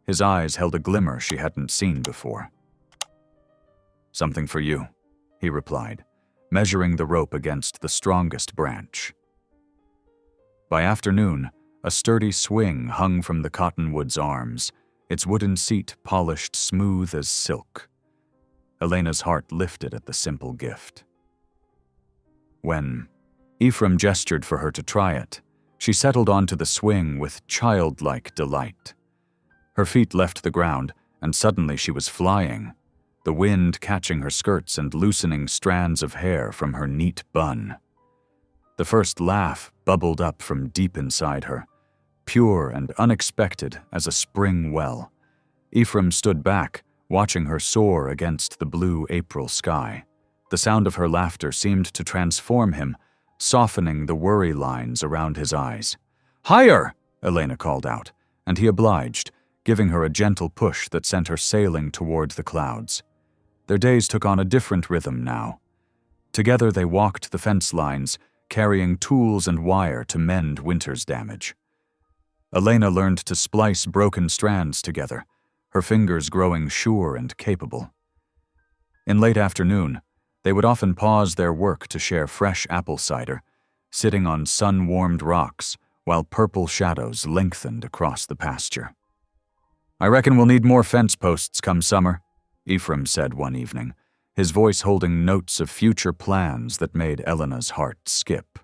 His eyes held a glimmer she hadn't seen before. "Something for you," he replied, measuring the rope against the strongest branch. By afternoon, a sturdy swing hung from the cottonwood's arms, its wooden seat polished smooth as silk. Elena's heart lifted at the simple gift. When Ephraim gestured for her to try it, she settled onto the swing with childlike delight. Her feet left the ground, and suddenly she was flying, the wind catching her skirts and loosening strands of hair from her neat bun. The first laugh bubbled up from deep inside her, pure and unexpected as a spring well. Ephraim stood back, watching her soar against the blue April sky. The sound of her laughter seemed to transform him, softening the worry lines around his eyes. "Higher!" Elena called out, and he obliged, giving her a gentle push that sent her sailing toward the clouds. Their days took on a different rhythm now. Together they walked the fence lines, carrying tools and wire to mend winter's damage. Elena learned to splice broken strands together, her fingers growing sure and capable. In late afternoon, they would often pause their work to share fresh apple cider, sitting on sun-warmed rocks while purple shadows lengthened across the pasture. "I reckon we'll need more fence posts come summer," Ephraim said one evening, his voice holding notes of future plans that made Elena's heart skip.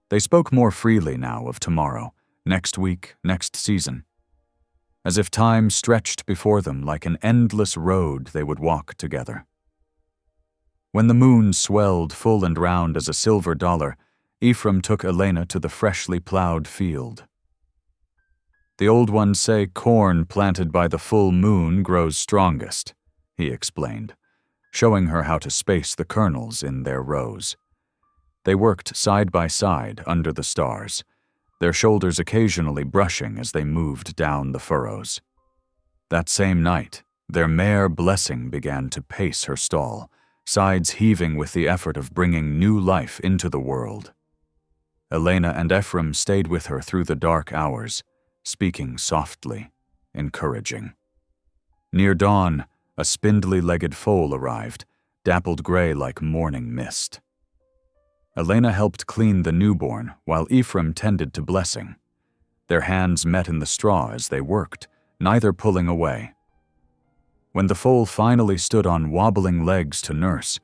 They spoke more freely now of tomorrow, next week, next season, as if time stretched before them like an endless road they would walk together. When the moon swelled full and round as a silver dollar, Ephraim took Elena to the freshly plowed field. "The old ones say corn planted by the full moon grows strongest," he explained, showing her how to space the kernels in their rows. They worked side by side under the stars, their shoulders occasionally brushing as they moved down the furrows. That same night, their mare Blessing began to pace her stall, sides heaving with the effort of bringing new life into the world. Elena and Ephraim stayed with her through the dark hours, speaking softly, encouraging. Near dawn, a spindly-legged foal arrived, dappled gray like morning mist. Elena helped clean the newborn while Ephraim tended to Blessing. Their hands met in the straw as they worked, neither pulling away. When the foal finally stood on wobbling legs to nurse,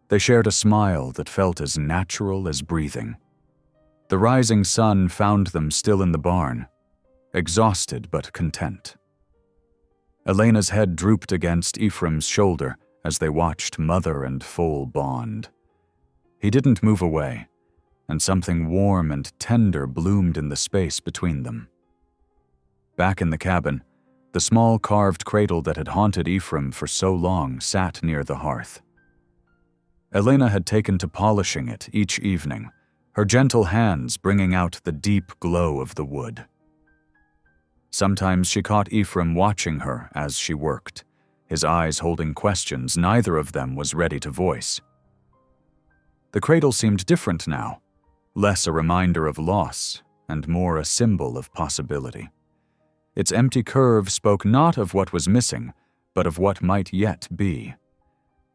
they shared a smile that felt as natural as breathing. The rising sun found them still in the barn, exhausted but content. Elena's head drooped against Ephraim's shoulder as they watched mother and foal bond. He didn't move away, and something warm and tender bloomed in the space between them. Back in the cabin, the small carved cradle that had haunted Ephraim for so long sat near the hearth. Elena had taken to polishing it each evening, her gentle hands bringing out the deep glow of the wood. Sometimes she caught Ephraim watching her as she worked, his eyes holding questions neither of them was ready to voice. The cradle seemed different now, less a reminder of loss and more a symbol of possibility. Its empty curve spoke not of what was missing, but of what might yet be.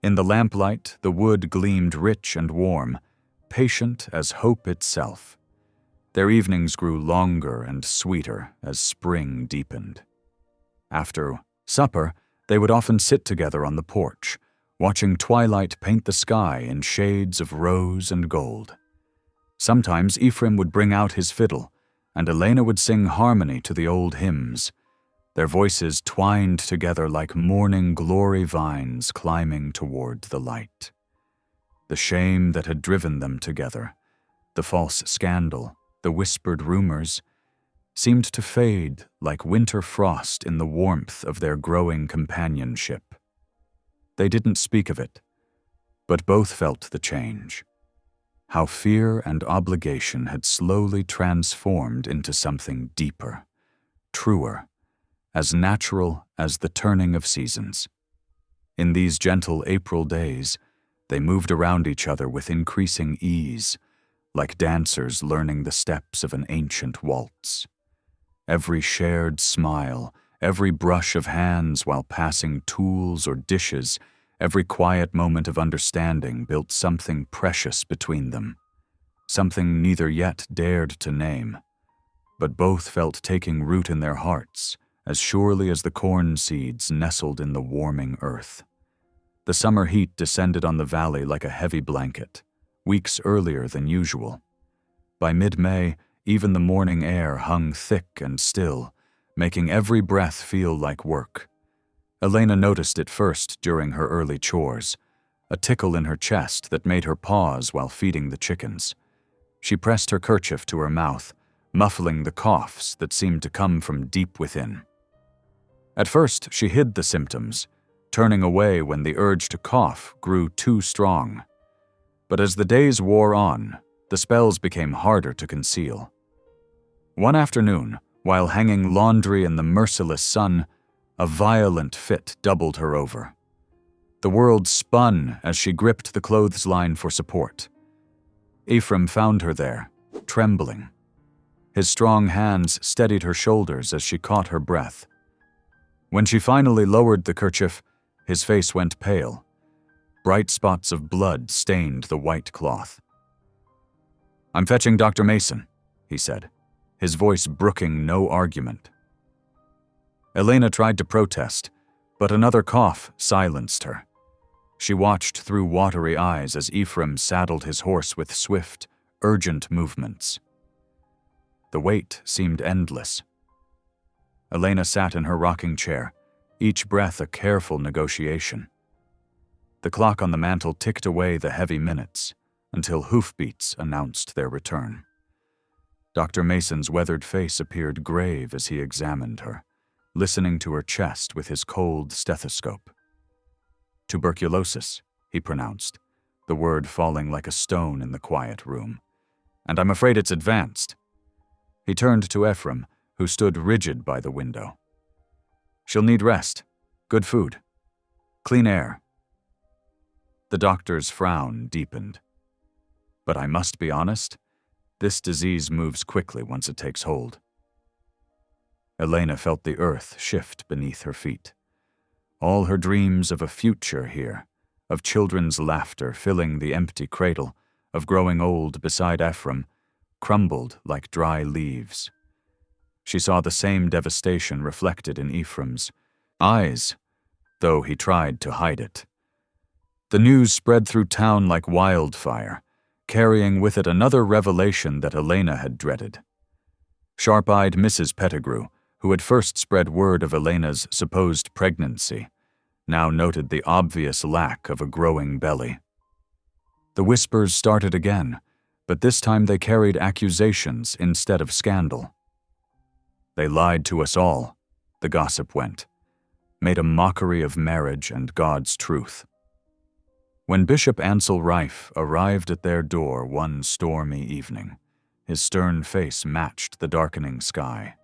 In the lamplight, the wood gleamed rich and warm, patient as hope itself. Their evenings grew longer and sweeter as spring deepened. After supper, they would often sit together on the porch, watching twilight paint the sky in shades of rose and gold. Sometimes Ephraim would bring out his fiddle, and Elena would sing harmony to the old hymns, their voices twined together like morning glory vines climbing toward the light. The shame that had driven them together, the false scandal, the whispered rumors, seemed to fade like winter frost in the warmth of their growing companionship. They didn't speak of it, but both felt the change. How fear and obligation had slowly transformed into something deeper, truer, as natural as the turning of seasons. In these gentle April days, they moved around each other with increasing ease, like dancers learning the steps of an ancient waltz. Every shared smile, every brush of hands while passing tools or dishes, every quiet moment of understanding built something precious between them, something neither yet dared to name, but both felt taking root in their hearts as surely as the corn seeds nestled in the warming earth. The summer heat descended on the valley like a heavy blanket, weeks earlier than usual. By mid-May, even the morning air hung thick and still, making every breath feel like work. Elena noticed it first during her early chores, a tickle in her chest that made her pause while feeding the chickens. She pressed her kerchief to her mouth, muffling the coughs that seemed to come from deep within. At first, she hid the symptoms, turning away when the urge to cough grew too strong. But as the days wore on, the spells became harder to conceal. One afternoon, While hanging laundry in the merciless sun, a violent fit doubled her over. The world spun as she gripped the clothesline for support. Ephraim found her there, trembling. His strong hands steadied her shoulders as she caught her breath. When she finally lowered the kerchief, his face went pale. Bright spots of blood stained the white cloth. "I'm fetching Dr. Mason," he said, his voice brooking no argument. Elena tried to protest, but another cough silenced her. She watched through watery eyes as Ephraim saddled his horse with swift, urgent movements. The wait seemed endless. Elena sat in her rocking chair, each breath a careful negotiation. The clock on the mantel ticked away the heavy minutes until hoofbeats announced their return. Dr. Mason's weathered face appeared grave as he examined her, listening to her chest with his cold stethoscope. "Tuberculosis," he pronounced, the word falling like a stone in the quiet room. "And I'm afraid it's advanced." He turned to Ephraim, who stood rigid by the window. "She'll need rest, good food, clean air." The doctor's frown deepened. "But I must be honest, this disease moves quickly once it takes hold." Elena felt the earth shift beneath her feet. All her dreams of a future here, of children's laughter filling the empty cradle, of growing old beside Ephraim, crumbled like dry leaves. She saw the same devastation reflected in Ephraim's eyes, though he tried to hide it. The news spread through town like wildfire, carrying with it another revelation that Elena had dreaded. Sharp-eyed Mrs. Pettigrew, who had first spread word of Elena's supposed pregnancy, now noted the obvious lack of a growing belly. The whispers started again, but this time they carried accusations instead of scandal. "They lied to us all," the gossip went, made a mockery of marriage and God's truth. When Bishop Ansel Rife arrived at their door one stormy evening, his stern face matched the darkening sky.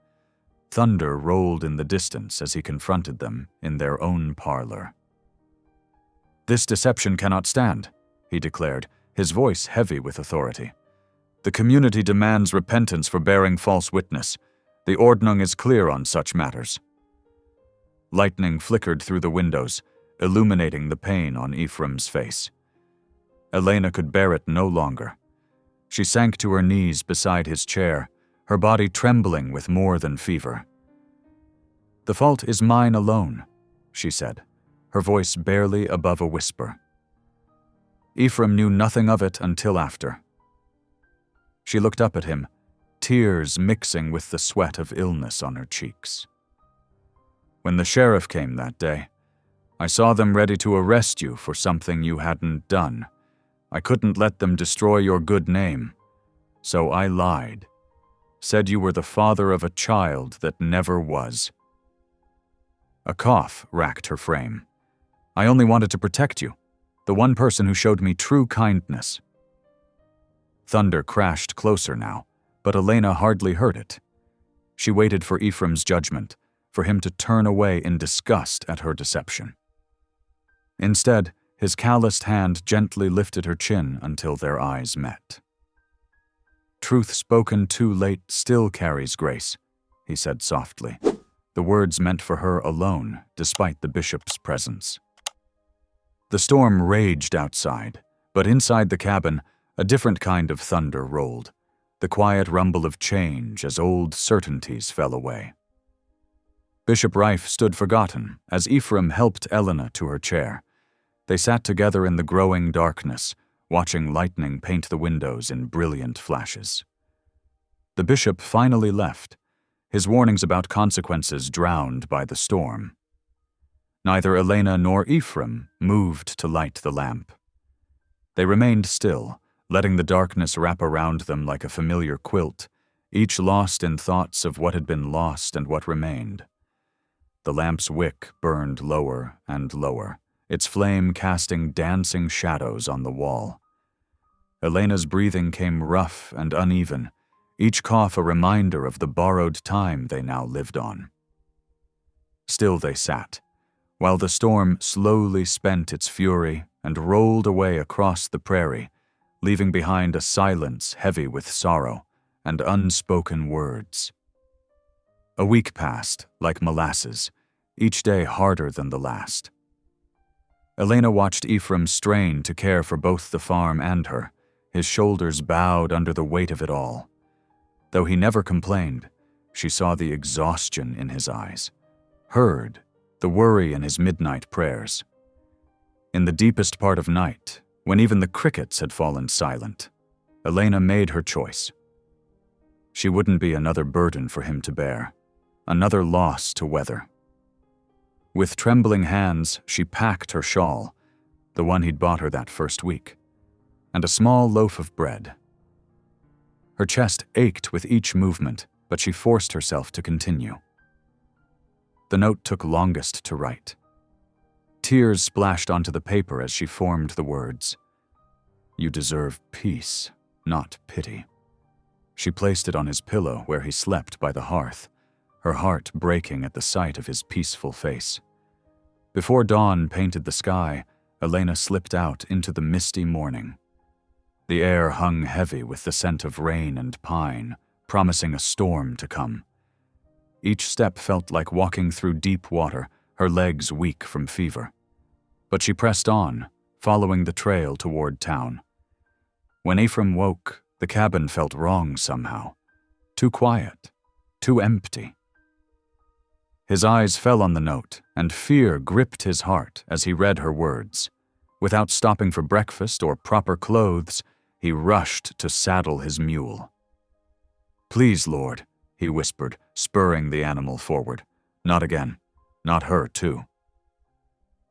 Thunder rolled in the distance as he confronted them in their own parlor. "This deception cannot stand," he declared, his voice heavy with authority. "The community demands repentance for bearing false witness. The Ordnung is clear on such matters." Lightning flickered through the windows, illuminating the pain on Ephraim's face. Elena could bear it no longer. She sank to her knees beside his chair, her body trembling with more than fever. "The fault is mine alone," she said, her voice barely above a whisper. Ephraim knew nothing of it until after. She looked up at him, tears mixing with the sweat of illness on her cheeks. "When the sheriff came that day, I saw them ready to arrest you for something you hadn't done. I couldn't let them destroy your good name, so I lied. Said you were the father of a child that never was." A cough racked her frame. "I only wanted to protect you, the one person who showed me true kindness." Thunder crashed closer now, but Elena hardly heard it. She waited for Ephraim's judgment, for him to turn away in disgust at her deception. Instead, his calloused hand gently lifted her chin until their eyes met. "Truth spoken too late still carries grace," he said softly, the words meant for her alone, despite the bishop's presence. The storm raged outside, but inside the cabin, a different kind of thunder rolled, the quiet rumble of change as old certainties fell away. Bishop Rife stood forgotten as Ephraim helped Elena to her chair. They sat together in the growing darkness, watching lightning paint the windows in brilliant flashes. The bishop finally left, his warnings about consequences drowned by the storm. Neither Elena nor Ephraim moved to light the lamp. They remained still, letting the darkness wrap around them like a familiar quilt, each lost in thoughts of what had been lost and what remained. The lamp's wick burned lower and lower, its flame casting dancing shadows on the wall. Elena's breathing came rough and uneven, each cough a reminder of the borrowed time they now lived on. Still they sat, while the storm slowly spent its fury and rolled away across the prairie, leaving behind a silence heavy with sorrow and unspoken words. A week passed, like molasses, each day harder than the last. Elena watched Ephraim strain to care for both the farm and her, his shoulders bowed under the weight of it all. Though he never complained, she saw the exhaustion in his eyes, heard the worry in his midnight prayers. In the deepest part of night, when even the crickets had fallen silent, Elena made her choice. She wouldn't be another burden for him to bear, another loss to weather. With trembling hands, she packed her shawl, the one he'd bought her that first week, and a small loaf of bread. Her chest ached with each movement, but she forced herself to continue. The note took longest to write. Tears splashed onto the paper as she formed the words. "You deserve peace, not pity." She placed it on his pillow where he slept by the hearth, her heart breaking at the sight of his peaceful face. Before dawn painted the sky, Elena slipped out into the misty morning. The air hung heavy with the scent of rain and pine, promising a storm to come. Each step felt like walking through deep water, her legs weak from fever. But she pressed on, following the trail toward town. When Ephraim woke, the cabin felt wrong somehow. Too quiet, too empty. His eyes fell on the note, and fear gripped his heart as he read her words. Without stopping for breakfast or proper clothes, he rushed to saddle his mule. "Please, Lord," he whispered, spurring the animal forward. "Not again. Not her, too."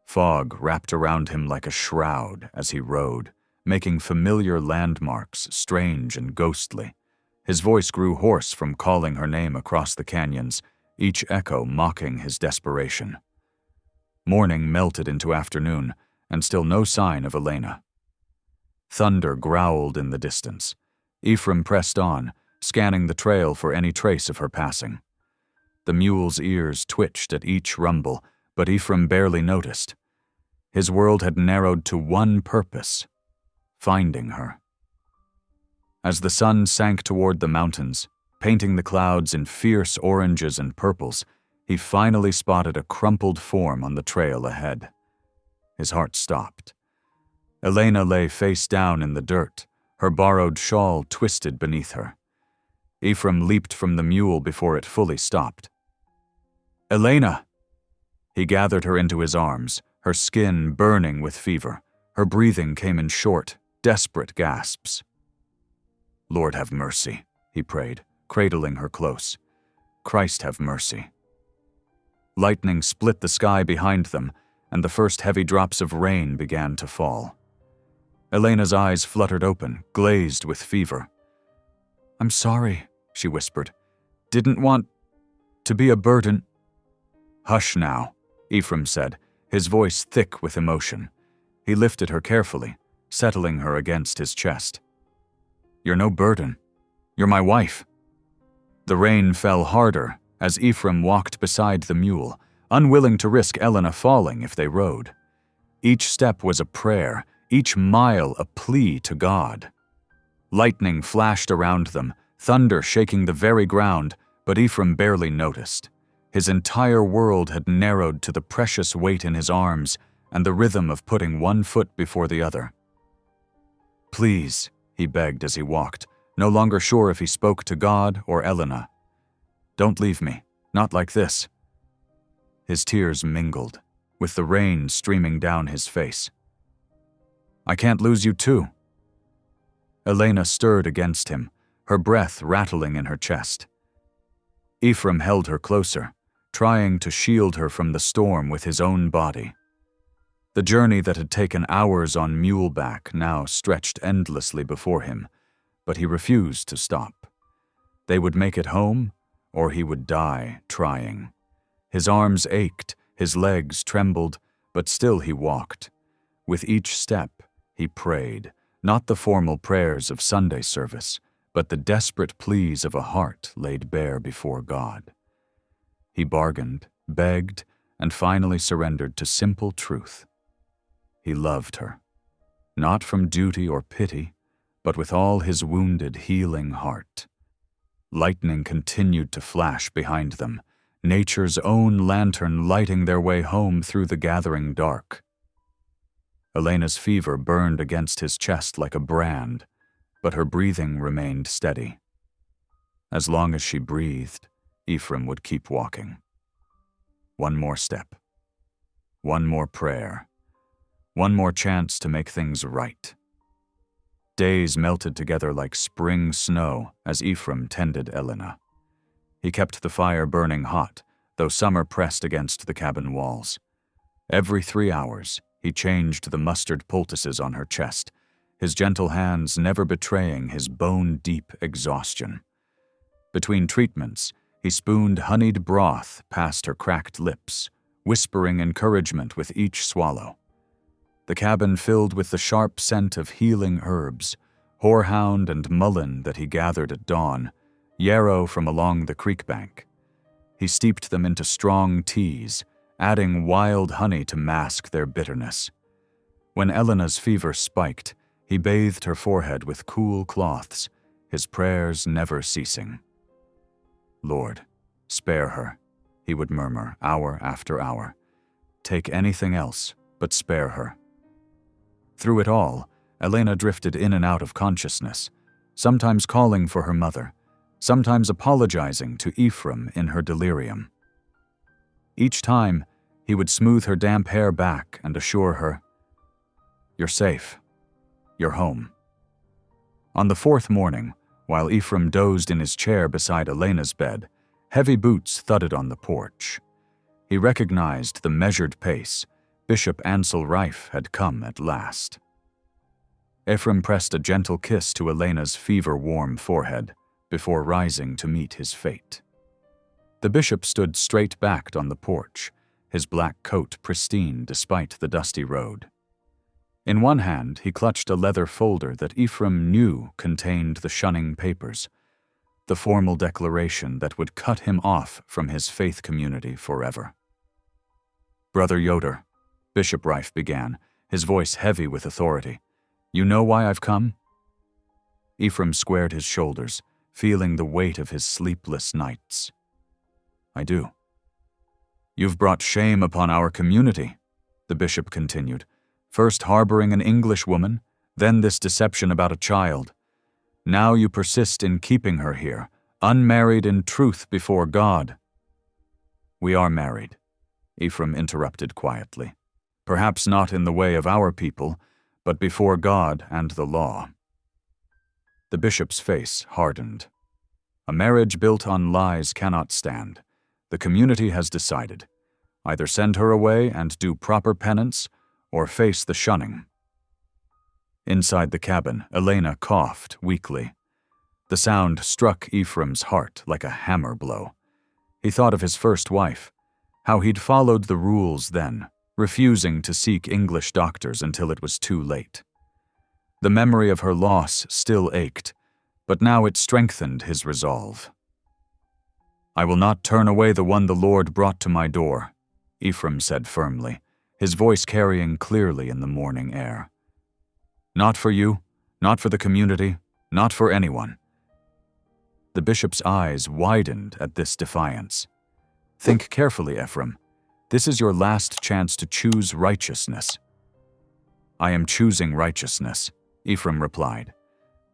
Fog wrapped around him like a shroud as he rode, making familiar landmarks strange and ghostly. His voice grew hoarse from calling her name across the canyons, each echo mocking his desperation. Morning melted into afternoon, and still no sign of Elena. Thunder growled in the distance. Ephraim pressed on, scanning the trail for any trace of her passing. The mule's ears twitched at each rumble, but Ephraim barely noticed. His world had narrowed to one purpose: finding her. As the sun sank toward the mountains, painting the clouds in fierce oranges and purples, he finally spotted a crumpled form on the trail ahead. His heart stopped. Elena lay face down in the dirt, her borrowed shawl twisted beneath her. Ephraim leaped from the mule before it fully stopped. "Elena!" He gathered her into his arms, her skin burning with fever. Her breathing came in short, desperate gasps. "Lord have mercy," he prayed, cradling her close. "Christ have mercy." Lightning split the sky behind them, and the first heavy drops of rain began to fall. Elena's eyes fluttered open, glazed with fever. "I'm sorry," she whispered. "Didn't want to be a burden." "Hush now," Ephraim said, his voice thick with emotion. He lifted her carefully, settling her against his chest. "You're no burden. You're my wife." The rain fell harder as Ephraim walked beside the mule, unwilling to risk Elena falling if they rode. Each step was a prayer, each mile a plea to God. Lightning flashed around them, thunder shaking the very ground, but Ephraim barely noticed. His entire world had narrowed to the precious weight in his arms and the rhythm of putting one foot before the other. "Please," he begged as he walked, no longer sure if he spoke to God or Elena. "Don't leave me, not like this." His tears mingled, with the rain streaming down his face. "I can't lose you too." Elena stirred against him, her breath rattling in her chest. Ephraim held her closer, trying to shield her from the storm with his own body. The journey that had taken hours on muleback now stretched endlessly before him, but he refused to stop. They would make it home, or he would die trying. His arms ached, his legs trembled, but still he walked. With each step, he prayed, not the formal prayers of Sunday service, but the desperate pleas of a heart laid bare before God. He bargained, begged, and finally surrendered to simple truth. He loved her, not from duty or pity, but with all his wounded, healing heart. Lightning continued to flash behind them, nature's own lantern lighting their way home through the gathering dark. Elena's fever burned against his chest like a brand, but her breathing remained steady. As long as she breathed, Ephraim would keep walking. One more step. One more prayer. One more chance to make things right. Days melted together like spring snow as Ephraim tended Elena. He kept the fire burning hot, though summer pressed against the cabin walls. Every 3 hours, he changed the mustard poultices on her chest, his gentle hands never betraying his bone-deep exhaustion. Between treatments, he spooned honeyed broth past her cracked lips, whispering encouragement with each swallow. The cabin filled with the sharp scent of healing herbs, horehound and mullein that he gathered at dawn, yarrow from along the creek bank. He steeped them into strong teas, adding wild honey to mask their bitterness. When Elena's fever spiked, he bathed her forehead with cool cloths, his prayers never ceasing. "Lord, spare her," he would murmur hour after hour. "Take anything else, but spare her." Through it all, Elena drifted in and out of consciousness, sometimes calling for her mother, sometimes apologizing to Ephraim in her delirium. Each time, he would smooth her damp hair back and assure her, "You're safe. You're home." On the 4th morning, while Ephraim dozed in his chair beside Elena's bed, heavy boots thudded on the porch. He recognized the measured pace. Bishop Ansel Rife had come at last. Ephraim pressed a gentle kiss to Elena's fever-warm forehead before rising to meet his fate. The bishop stood straight-backed on the porch, his black coat pristine despite the dusty road. In one hand, he clutched a leather folder that Ephraim knew contained the shunning papers, the formal declaration that would cut him off from his faith community forever. "Brother Yoder," Bishop Rife began, his voice heavy with authority, "you know why I've come?" Ephraim squared his shoulders, feeling the weight of his sleepless nights. "I do." "You've brought shame upon our community," the bishop continued, "first harboring an English woman, then this deception about a child. Now you persist in keeping her here, unmarried in truth before God." "We are married," Ephraim interrupted quietly. "Perhaps not in the way of our people, but before God and the law." The bishop's face hardened. A marriage built on lies cannot stand. The community has decided. Either send her away and do proper penance, or face the shunning. Inside the cabin, Elena coughed weakly. The sound struck Ephraim's heart like a hammer blow. He thought of his first wife, how he'd followed the rules then, refusing to seek English doctors until it was too late. The memory of her loss still ached, but now it strengthened his resolve. "I will not turn away the one the Lord brought to my door," Ephraim said firmly, his voice carrying clearly in the morning air. "Not for you, not for the community, not for anyone." The bishop's eyes widened at this defiance. "Think carefully, Ephraim. This is your last chance to choose righteousness." "I am choosing righteousness," Ephraim replied.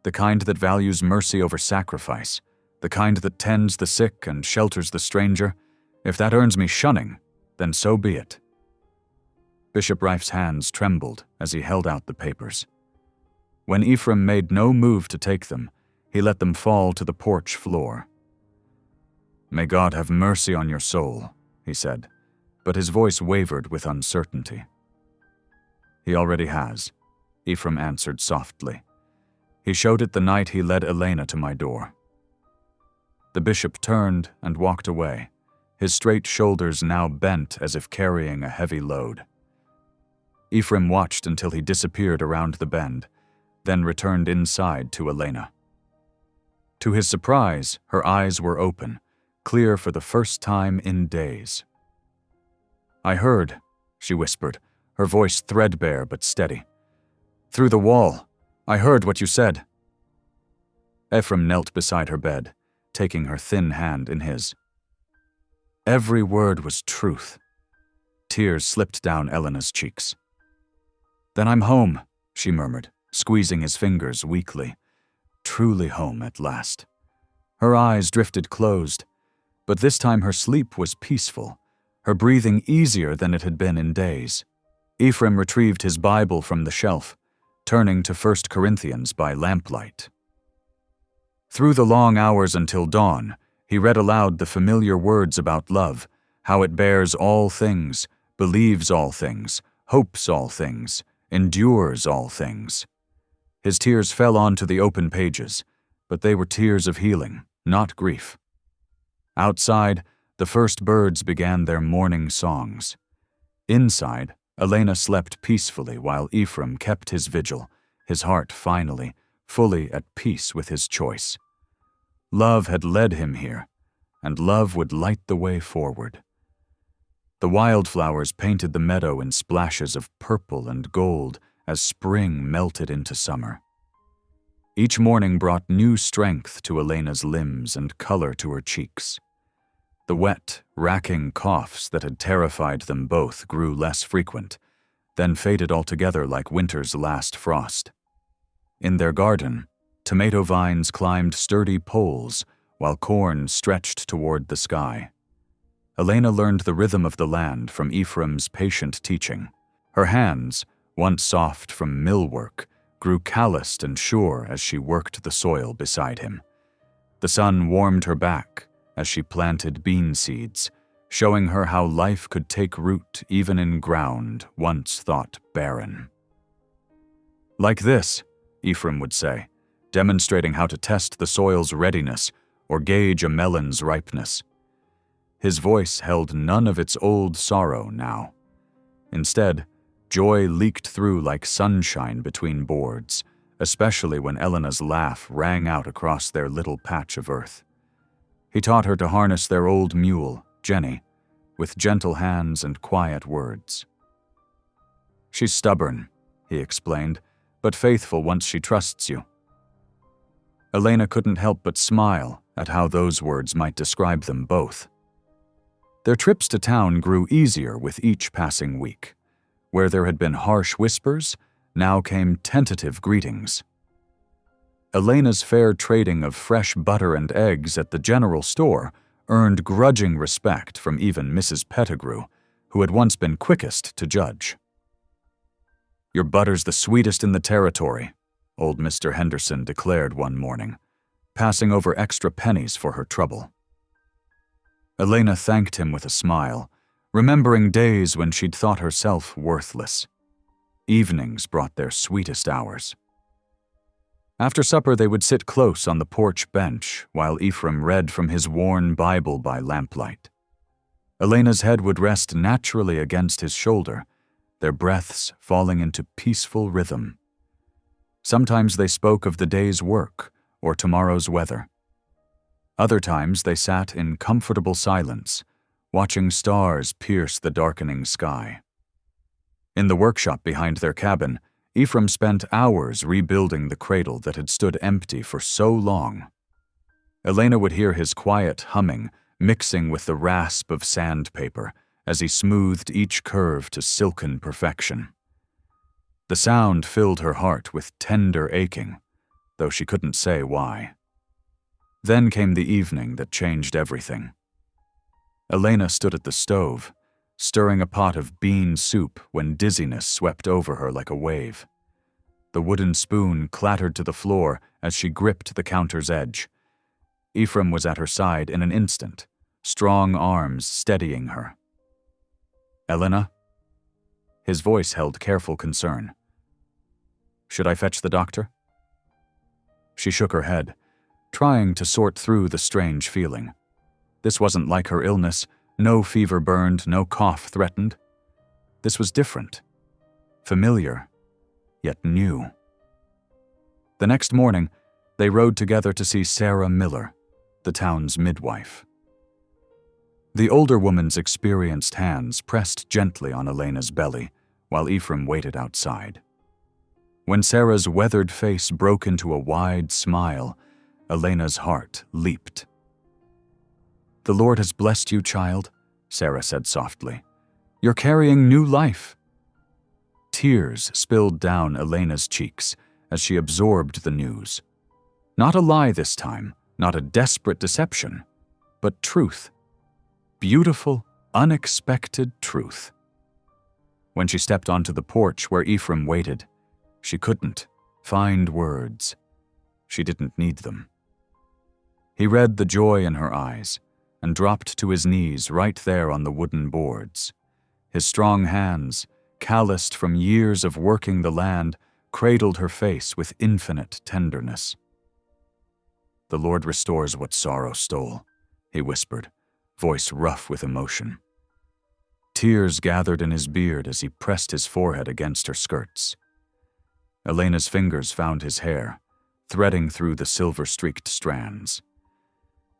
"The kind that values mercy over sacrifice, the kind that tends the sick and shelters the stranger. If that earns me shunning, then so be it." Bishop Rife's hands trembled as he held out the papers. When Ephraim made no move to take them, he let them fall to the porch floor. "May God have mercy on your soul," he said, but his voice wavered with uncertainty. "He already has," Ephraim answered softly. "He showed it the night he led Elena to my door." The bishop turned and walked away, his straight shoulders now bent as if carrying a heavy load. Ephraim watched until he disappeared around the bend, then returned inside to Elena. To his surprise, her eyes were open, clear for the first time in days. "I heard," she whispered, her voice threadbare but steady. "Through the wall. I heard what you said." Ephraim knelt beside her bed, taking her thin hand in his. Every word was truth. Tears slipped down Elena's cheeks. "Then I'm home," she murmured, squeezing his fingers weakly. Truly home at last. Her eyes drifted closed, but this time her sleep was peaceful, her breathing easier than it had been in days. Ephraim retrieved his Bible from the shelf, turning to 1 Corinthians by lamplight. Through the long hours until dawn, he read aloud the familiar words about love, how it bears all things, believes all things, hopes all things, endures all things. His tears fell onto the open pages, but they were tears of healing, not grief. Outside, the first birds began their morning songs. Inside, Elena slept peacefully while Ephraim kept his vigil, his heart finally, fully at peace with his choice. Love had led him here, and love would light the way forward. The wildflowers painted the meadow in splashes of purple and gold as spring melted into summer. Each morning brought new strength to Elena's limbs and color to her cheeks. The wet, racking coughs that had terrified them both grew less frequent, then faded altogether like winter's last frost. In their garden, tomato vines climbed sturdy poles while corn stretched toward the sky. Elena learned the rhythm of the land from Ephraim's patient teaching. Her hands, once soft from mill work, grew calloused and sure as she worked the soil beside him. The sun warmed her back as she planted bean seeds, showing her how life could take root even in ground once thought barren. "Like this," Ephraim would say, demonstrating how to test the soil's readiness or gauge a melon's ripeness. His voice held none of its old sorrow now. Instead, joy leaked through like sunshine between boards, especially when Elena's laugh rang out across their little patch of earth. He taught her to harness their old mule, Jenny, with gentle hands and quiet words. "She's stubborn," he explained, "but faithful once she trusts you." Elena couldn't help but smile at how those words might describe them both. Their trips to town grew easier with each passing week. Where there had been harsh whispers, now came tentative greetings. Elena's fair trading of fresh butter and eggs at the general store earned grudging respect from even Mrs. Pettigrew, who had once been quickest to judge. "Your butter's the sweetest in the territory," old Mr. Henderson declared one morning, passing over extra pennies for her trouble. Elena thanked him with a smile, remembering days when she'd thought herself worthless. Evenings brought their sweetest hours. After supper, they would sit close on the porch bench while Ephraim read from his worn Bible by lamplight. Elena's head would rest naturally against his shoulder, their breaths falling into peaceful rhythm. Sometimes they spoke of the day's work or tomorrow's weather. Other times they sat in comfortable silence, watching stars pierce the darkening sky. In the workshop behind their cabin, Ephraim spent hours rebuilding the cradle that had stood empty for so long. Elena would hear his quiet humming mixing with the rasp of sandpaper as he smoothed each curve to silken perfection. The sound filled her heart with tender aching, though she couldn't say why. Then came the evening that changed everything. Elena stood at the stove, stirring a pot of bean soup when dizziness swept over her like a wave. The wooden spoon clattered to the floor as she gripped the counter's edge. Ephraim was at her side in an instant, strong arms steadying her. "Elena?" His voice held careful concern. "Should I fetch the doctor?" She shook her head, trying to sort through the strange feeling. This wasn't like her illness. No fever burned, no cough threatened. This was different, familiar, yet new. The next morning, They rode together to see Sarah Miller, the town's midwife. The older woman's experienced hands pressed gently on Elena's belly while Ephraim waited outside. When Sarah's weathered face broke into a wide smile, Elena's heart leaped. "The Lord has blessed you, child," Sarah said softly. "You're carrying new life." Tears spilled down Elena's cheeks as she absorbed the news. Not a lie this time, not a desperate deception, but truth. Beautiful, unexpected truth. When she stepped onto the porch where Ephraim waited, she couldn't find words. She didn't need them. He read the joy in her eyes and dropped to his knees right there on the wooden boards. His strong hands, calloused from years of working the land, cradled her face with infinite tenderness. "The Lord restores what sorrow stole," he whispered, voice rough with emotion. Tears gathered in his beard as he pressed his forehead against her skirts. Elena's fingers found his hair, threading through the silver-streaked strands.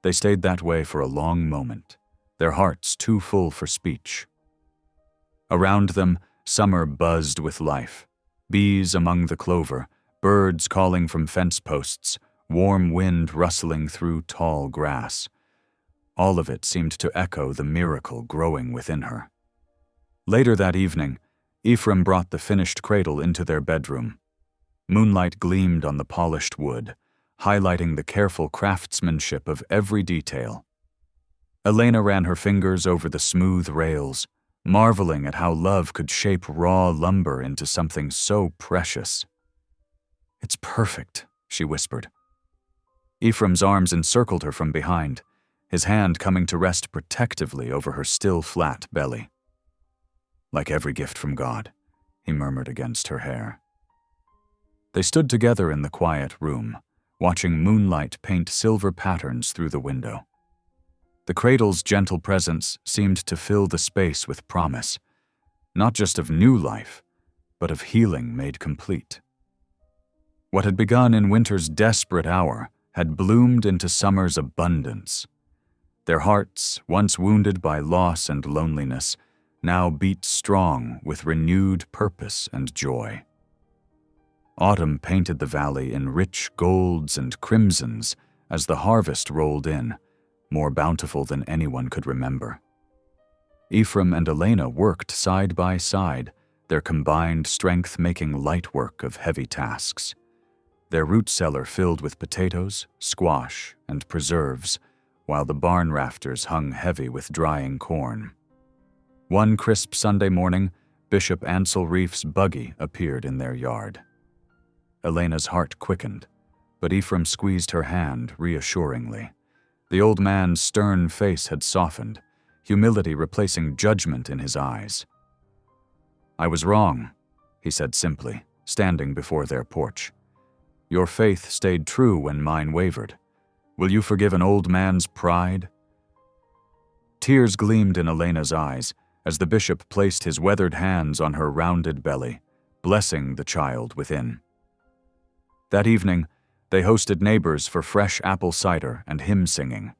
They stayed that way for a long moment, their hearts too full for speech. Around them, summer buzzed with life. Bees among the clover, birds calling from fence posts, warm wind rustling through tall grass. All of it seemed to echo the miracle growing within her. Later that evening, Ephraim brought the finished cradle into their bedroom. Moonlight gleamed on the polished wood, highlighting the careful craftsmanship of every detail. Elena ran her fingers over the smooth rails, marveling at how love could shape raw lumber into something so precious. "It's perfect," she whispered. Ephraim's arms encircled her from behind, his hand coming to rest protectively over her still flat belly. "Like every gift from God," he murmured against her hair. They stood together in the quiet room, watching moonlight paint silver patterns through the window. The cradle's gentle presence seemed to fill the space with promise, not just of new life, but of healing made complete. What had begun in winter's desperate hour had bloomed into summer's abundance. Their hearts, once wounded by loss and loneliness, now beat strong with renewed purpose and joy. Autumn painted the valley in rich golds and crimsons as the harvest rolled in, more bountiful than anyone could remember. Ephraim and Elena worked side by side, their combined strength making light work of heavy tasks. Their root cellar filled with potatoes, squash, and preserves, while the barn rafters hung heavy with drying corn. One crisp Sunday morning, Bishop Ansel Reef's buggy appeared in their yard. Elena's heart quickened, but Ephraim squeezed her hand reassuringly. The old man's stern face had softened, humility replacing judgment in his eyes. "I was wrong," he said simply, standing before their porch. "Your faith stayed true when mine wavered. Will you forgive an old man's pride?" Tears gleamed in Elena's eyes as the bishop placed his weathered hands on her rounded belly, blessing the child within. That evening, they hosted neighbors for fresh apple cider and hymn singing.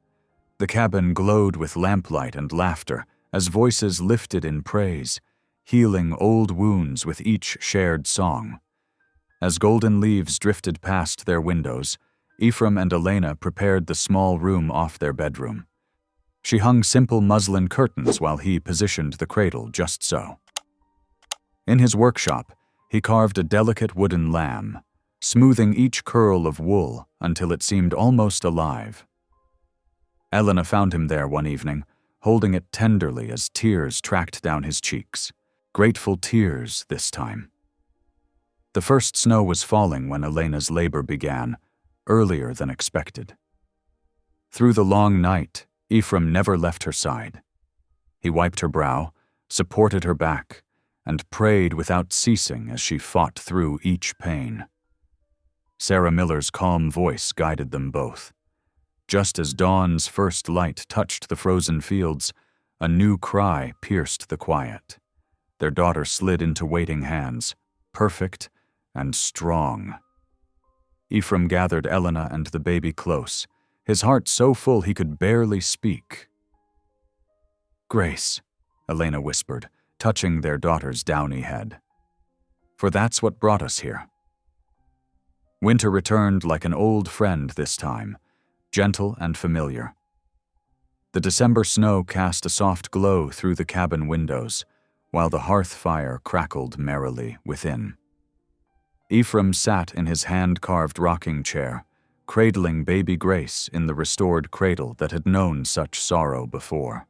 The cabin glowed with lamplight and laughter as voices lifted in praise, healing old wounds with each shared song. As golden leaves drifted past their windows, Ephraim and Elena prepared the small room off their bedroom. She hung simple muslin curtains while he positioned the cradle just so. In his workshop, he carved a delicate wooden lamb, smoothing each curl of wool until it seemed almost alive. Elena found him there one evening, holding it tenderly as tears tracked down his cheeks. Grateful tears this time. The first snow was falling when Elena's labor began, earlier than expected. Through the long night, Ephraim never left her side. He wiped her brow, supported her back, and prayed without ceasing as she fought through each pain. Sarah Miller's calm voice guided them both. Just as dawn's first light touched the frozen fields, a new cry pierced the quiet. Their daughter slid into waiting hands, perfect and strong. Ephraim gathered Elena and the baby close, his heart so full he could barely speak. "Grace," Elena whispered, touching their daughter's downy head. "For that's what brought us here." Winter returned like an old friend this time, gentle and familiar. The December snow cast a soft glow through the cabin windows, while the hearth fire crackled merrily within. Ephraim sat in his hand-carved rocking chair, cradling baby Grace in the restored cradle that had known such sorrow before.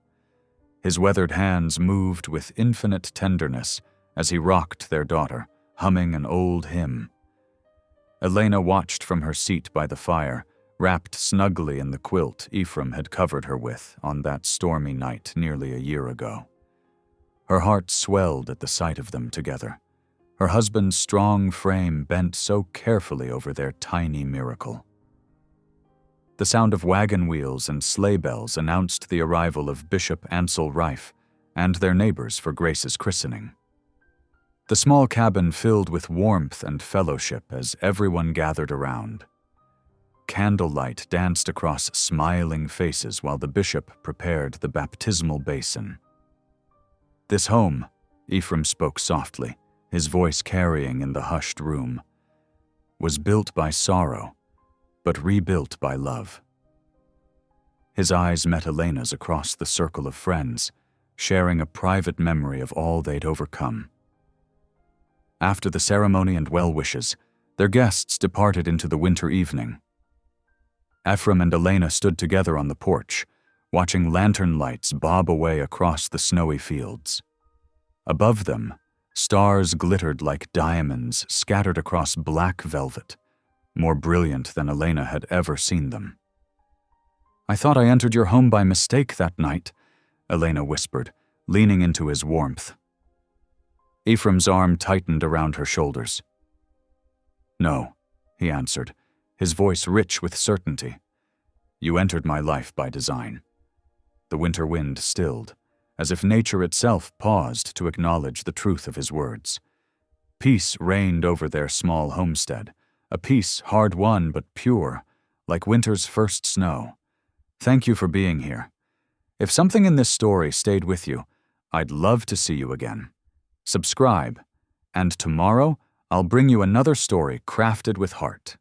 His weathered hands moved with infinite tenderness as he rocked their daughter, humming an old hymn. Elena watched from her seat by the fire, wrapped snugly in the quilt Ephraim had covered her with on that stormy night nearly a year ago. Her heart swelled at the sight of them together, her husband's strong frame bent so carefully over their tiny miracle. The sound of wagon wheels and sleigh bells announced the arrival of Bishop Ansel Rife and their neighbors for Grace's christening. The small cabin filled with warmth and fellowship as everyone gathered around. Candlelight danced across smiling faces while the bishop prepared the baptismal basin. "This home," Ephraim spoke softly, his voice carrying in the hushed room, "was built by sorrow, but rebuilt by love." His eyes met Elena's across the circle of friends, sharing a private memory of all they'd overcome. After the ceremony and well-wishes, their guests departed into the winter evening. Ephraim and Elena stood together on the porch, watching lantern lights bob away across the snowy fields. Above them, stars glittered like diamonds scattered across black velvet, more brilliant than Elena had ever seen them. "I thought I entered your home by mistake that night," Elena whispered, leaning into his warmth. Ephraim's arm tightened around her shoulders. "No," he answered, his voice rich with certainty. "You entered my life by design." The winter wind stilled, as if nature itself paused to acknowledge the truth of his words. Peace reigned over their small homestead, a peace hard-won but pure, like winter's first snow. "Thank you for being here. If something in this story stayed with you, I'd love to see you again. Subscribe, and tomorrow I'll bring you another story crafted with heart."